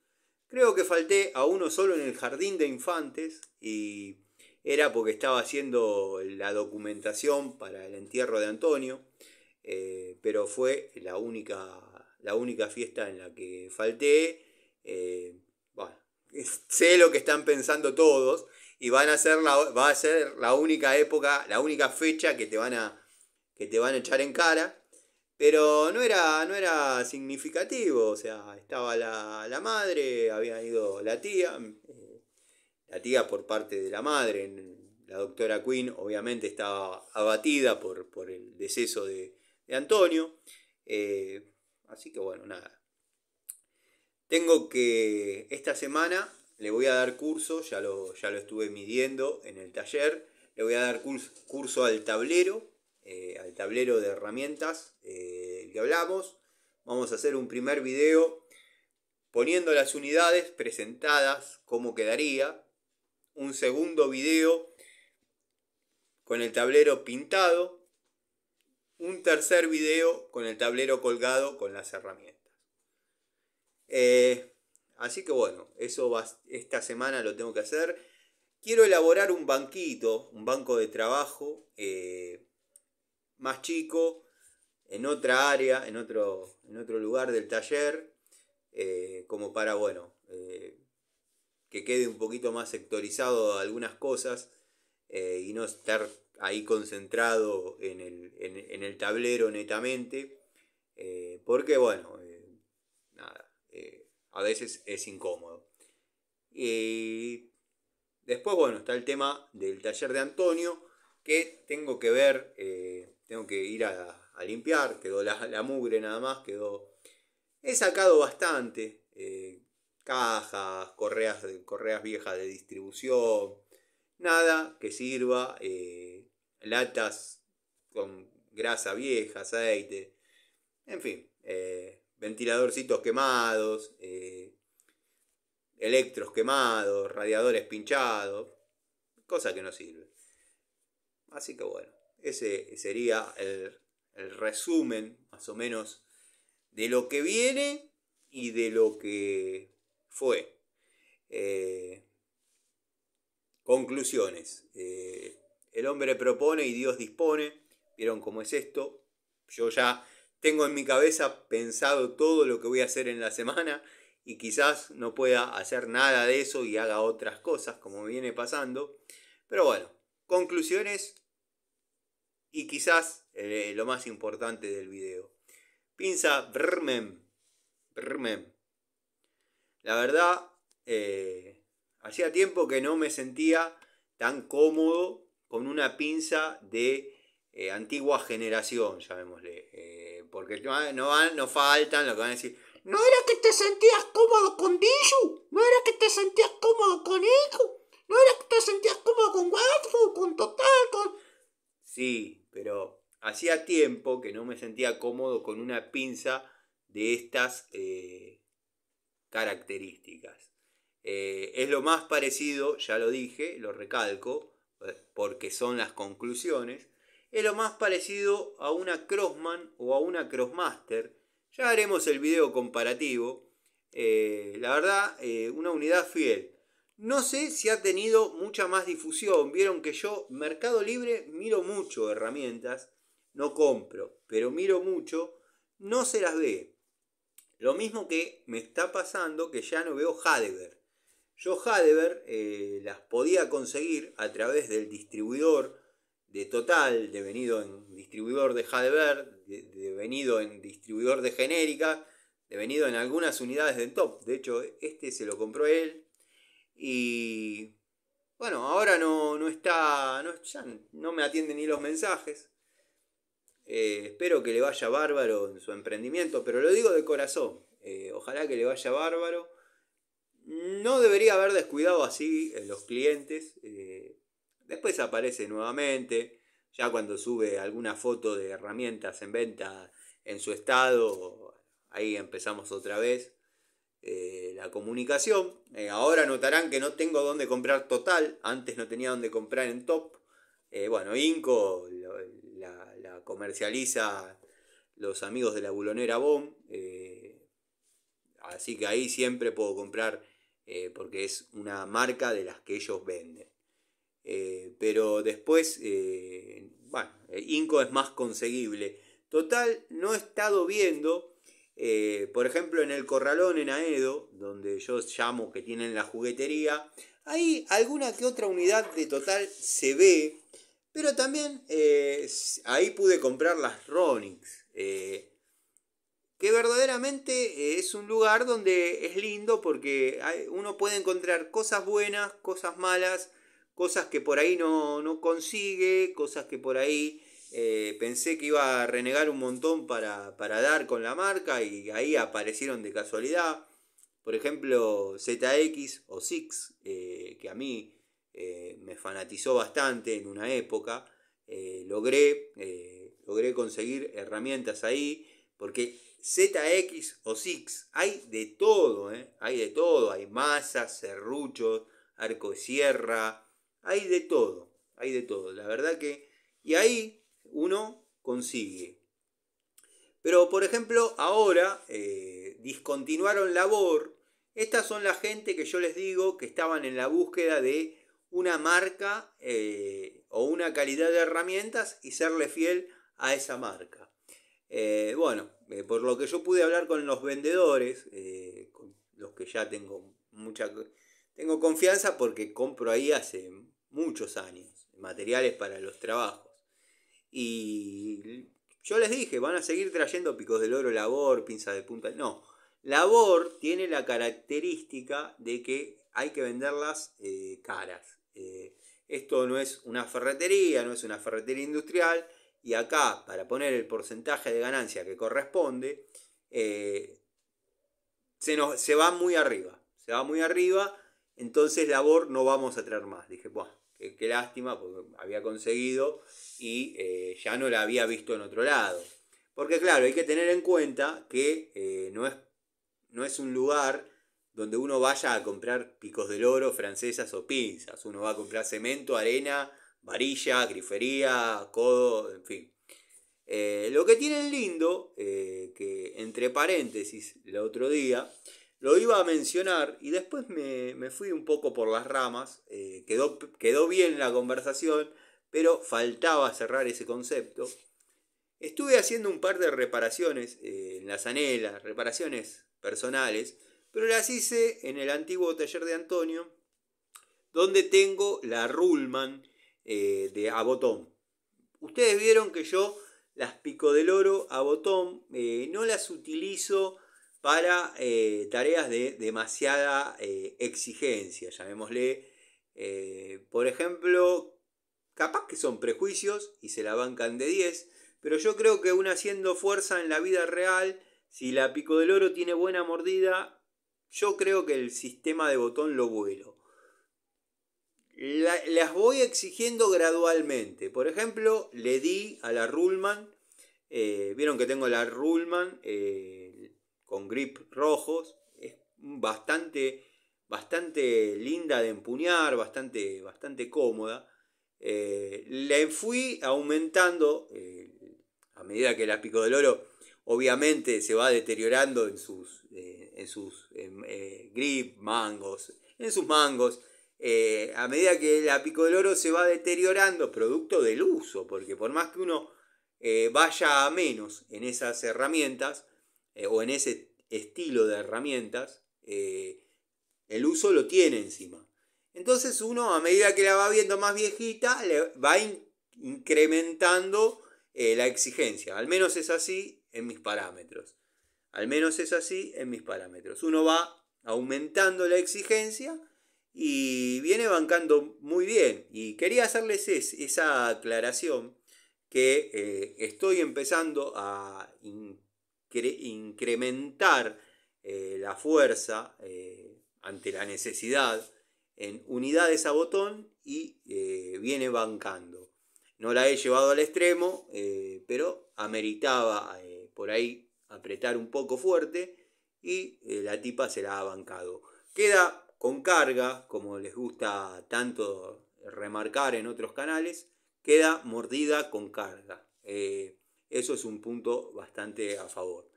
Creo que falté a uno solo en el jardín de infantes y era porque estaba haciendo la documentación para el entierro de Antonio. Pero fue la única fiesta en la que falté. Bueno, sé lo que están pensando todos y va a ser la única época, la única fecha que te van a echar en cara. Pero no era significativo, o sea, estaba la madre, había ido la tía por parte de la madre, la doctora Quinn obviamente estaba abatida por el deceso de Antonio. Así que bueno, nada. Esta semana le voy a dar curso, ya lo estuve midiendo en el taller, le voy a dar curso al tablero de herramientas que hablamos. Vamos a hacer un primer video poniendo las unidades presentadas, cómo quedaría. Un segundo video con el tablero pintado. Un tercer video con el tablero colgado con las herramientas. Así que bueno, esta semana lo tengo que hacer. Quiero elaborar un banco de trabajo más chico, en otra área, en otro lugar del taller, como para, bueno, que quede un poquito más sectorizado algunas cosas y no estar ahí concentrado en el tablero netamente, porque bueno, nada, a veces es incómodo. Y después, bueno, está el tema del taller de Antonio, que tengo que ver, tengo que ir a limpiar, quedó la mugre nada más, he sacado bastante, cajas, correas viejas de distribución, nada que sirva, latas con grasa vieja, aceite, en fin, ventiladorcitos quemados, electros quemados, radiadores pinchados, cosa que no sirve. Así que bueno, ese sería el resumen más o menos de lo que viene y de lo que fue. Conclusiones. El hombre propone y Dios dispone. ¿Vieron cómo es esto? Yo ya tengo en mi cabeza pensado todo lo que voy a hacer en la semana y quizás no pueda hacer nada de eso y haga otras cosas como viene pasando. Pero bueno, conclusiones y quizás lo más importante del video. Pinza Brrmem. La verdad, hacía tiempo que no me sentía tan cómodo con una pinza de antigua generación, llamémosle. Porque no faltan lo que van a decir. ¿No era que te sentías cómodo con Dijou? ¿No era que te sentías cómodo con Echo? ¿No era que te sentías cómodo con Watford, con Total, con...? Sí, pero hacía tiempo que no me sentía cómodo con una pinza de estas características. Es lo más parecido, ya lo dije, lo recalco, porque son las conclusiones. es lo más parecido a una Crossman o a una Crossmaster. Ya haremos el video comparativo. La verdad, una unidad fiel. No sé si ha tenido mucha más difusión. Vieron que yo, Mercado Libre, miro mucho herramientas. No compro, pero miro mucho. No se las ve. Lo mismo que me está pasando que ya no veo Hadever. Yo Hadever las podía conseguir a través del distribuidor de Total, devenido en distribuidor de Hadever, devenido en distribuidor de genérica, devenido en algunas unidades de Top. De hecho, este se lo compró él. Y bueno, ahora no está, ya no me atiende ni los mensajes. Espero que le vaya bárbaro en su emprendimiento, pero lo digo de corazón. Ojalá que le vaya bárbaro. No debería haber descuidado así los clientes. Después aparece nuevamente. Ya cuando sube alguna foto de herramientas en venta en su estado, ahí empezamos otra vez la comunicación. Ahora notarán que no tengo dónde comprar Total. Antes no tenía dónde comprar en Top. Bueno, Inco la comercializa los amigos de la bulonera BOM. Así que ahí siempre puedo comprar porque es una marca de las que ellos venden. Pero después, bueno, Inco es más conseguible. Total, no he estado viendo, por ejemplo, en el Corralón en Aedo, donde yo llamo que tienen la juguetería, hay alguna que otra unidad de Total se ve, pero también ahí pude comprar las Ronix. Que verdaderamente es un lugar donde es lindo porque uno puede encontrar cosas buenas, cosas malas, cosas que por ahí no consigue, cosas que por ahí pensé que iba a renegar un montón para dar con la marca y ahí aparecieron de casualidad. Por ejemplo, ZX o Six, que a mí me fanatizó bastante en una época. Logré conseguir herramientas ahí porque ZX o Six, hay de todo, hay de todo, hay masas, serruchos, arco de sierra, hay de todo, la verdad que, y ahí uno consigue. Pero por ejemplo, ahora discontinuaron labor, estas son la gente que yo les digo que estaban en la búsqueda de una marca o una calidad de herramientas y serle fiel a esa marca. Bueno, por lo que yo pude hablar con los vendedores, con los que ya tengo confianza porque compro ahí hace muchos años, materiales para los trabajos. Y yo les dije, van a seguir trayendo picos del oro Labor, pinzas de punta. No, Labor tiene la característica de que hay que venderlas caras. Esto no es una ferretería, no es una ferretería industrial. Y acá, para poner el porcentaje de ganancia que corresponde, se va muy arriba. Se va muy arriba, entonces Labor no vamos a traer más. Dije, bueno, qué lástima, porque había conseguido y ya no la había visto en otro lado. Porque claro, hay que tener en cuenta que no es un lugar donde uno vaya a comprar picos del oro, francesas o pinzas. Uno va a comprar cemento, arena, varilla, grifería, codo, en fin. Lo que tienen lindo, que entre paréntesis el otro día, lo iba a mencionar y después me fui un poco por las ramas, quedó bien la conversación, pero faltaba cerrar ese concepto. Estuve haciendo un par de reparaciones en las anelas, reparaciones personales, pero las hice en el antiguo taller de Antonio, donde tengo la Ruhlmann de a botón. Ustedes vieron que yo las pico del oro a botón no las utilizo para tareas de demasiada exigencia, llamémosle. Por ejemplo, capaz que son prejuicios y se la bancan de 10, pero yo creo que uno haciendo fuerza en la vida real, si la pico del oro tiene buena mordida, yo creo que el sistema de botón lo vuelo. Las voy exigiendo gradualmente. Por ejemplo, le di a la Ruhlmann. Vieron que tengo la Ruhlmann con grip rojos. Es bastante linda de empuñar, bastante cómoda. le fui aumentando a medida que la pico del oro obviamente se va deteriorando en sus grip, mangos, en sus mangos. A medida que la pico del oro se va deteriorando, producto del uso, porque por más que uno vaya a menos en esas herramientas o en ese estilo de herramientas, el uso lo tiene encima. Entonces uno, a medida que la va viendo más viejita, le va incrementando la exigencia. Al menos es así en mis parámetros. Al menos es así en mis parámetros. Uno va aumentando la exigencia y viene bancando muy bien. Y quería hacerles esa aclaración que estoy empezando a incrementar la fuerza ante la necesidad en unidades a botón y viene bancando. No la he llevado al extremo, pero ameritaba por ahí apretar un poco fuerte y la tipa se la ha bancado. Queda con carga, como les gusta tanto remarcar en otros canales, queda mordida con carga. Eso es un punto bastante a favor.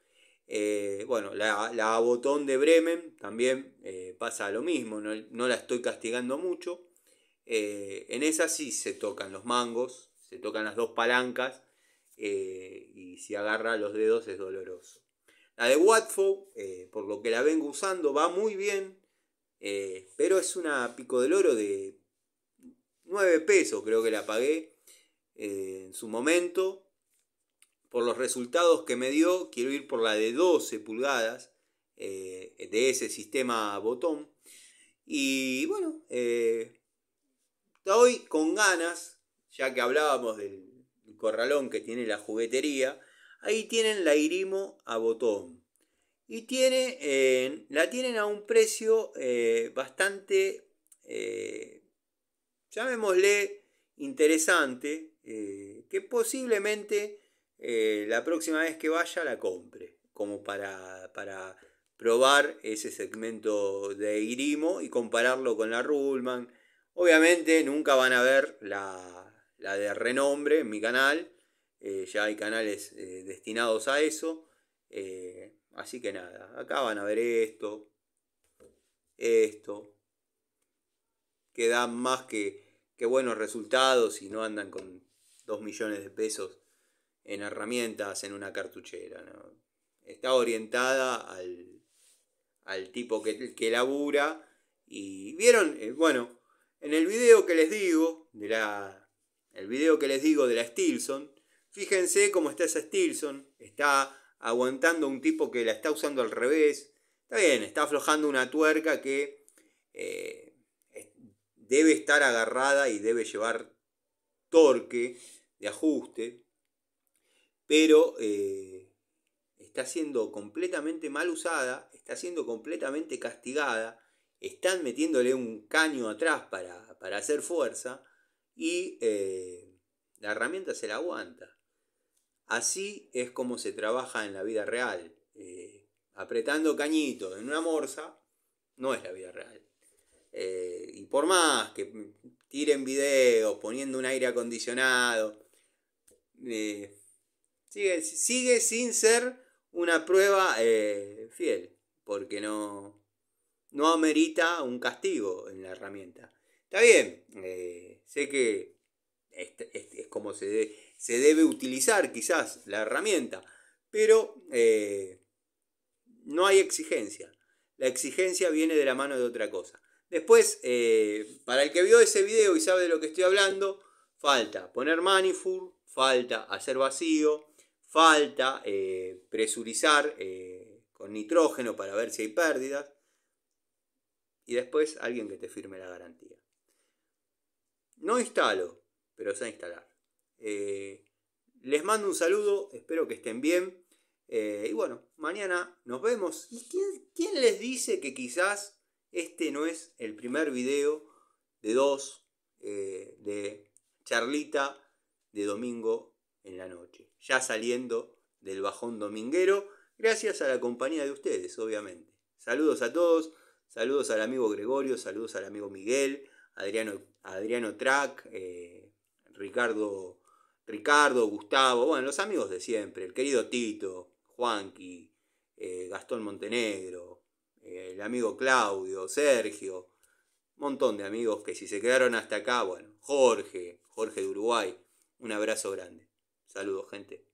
Bueno, la botón de Bremen también pasa lo mismo, no la estoy castigando mucho. En esa sí se tocan los mangos, se tocan las dos palancas y si agarra los dedos es doloroso. La de Watford, por lo que la vengo usando, va muy bien, pero es una pico del oro de 9 pesos, creo que la pagué en su momento. Por los resultados que me dio, quiero ir por la de 12 pulgadas de ese sistema botón. Y bueno, estoy con ganas, ya que hablábamos del corralón que tiene la juguetería. Ahí tienen la Irimo a botón. Y la tienen a un precio bastante, llamémosle, interesante, que posiblemente la próxima vez que vaya la compre, como para probar ese segmento de Irimo y compararlo con la Ruhlmann. Obviamente nunca van a ver la de renombre en mi canal, ya hay canales destinados a eso. Así que nada, acá van a ver esto, que dan más que buenos resultados y no andan con 2 millones de pesos en herramientas en una cartuchera, ¿no? Está orientada al tipo que labura. Y vieron, bueno, en el video que les digo de la Stilson, fíjense cómo está esa Stilson. Está aguantando un tipo que la está usando al revés. Está bien, está aflojando una tuerca que debe estar agarrada y debe llevar torque de ajuste, pero está siendo completamente mal usada, está siendo completamente castigada. Están metiéndole un caño atrás para hacer fuerza y la herramienta se la aguanta. Así es como se trabaja en la vida real. Apretando cañitos en una morsa no es la vida real. Y por más que tiren videos poniendo un aire acondicionado, sigue sin ser una prueba fiel, porque no amerita un castigo en la herramienta. Está bien, sé que es como se debe utilizar quizás la herramienta, pero no hay exigencia. La exigencia viene de la mano de otra cosa. Después, para el que vio ese video y sabe de lo que estoy hablando, falta poner manifold, falta hacer vacío, falta presurizar con nitrógeno para ver si hay pérdidas. Y después alguien que te firme la garantía. No instalo, pero sé instalar. Les mando un saludo, espero que estén bien. Y bueno, mañana nos vemos. ¿Y quién les dice que quizás este no es el primer video de 2 de charlita de domingo en la noche? Ya saliendo del bajón dominguero, gracias a la compañía de ustedes, obviamente. Saludos a todos, saludos al amigo Gregorio, saludos al amigo Miguel, Adriano Track, Ricardo, Gustavo, bueno, los amigos de siempre, el querido Tito, Juanqui, Gastón Montenegro, el amigo Claudio, Sergio, un montón de amigos que si se quedaron hasta acá, bueno, Jorge de Uruguay, un abrazo grande. Saludos, gente.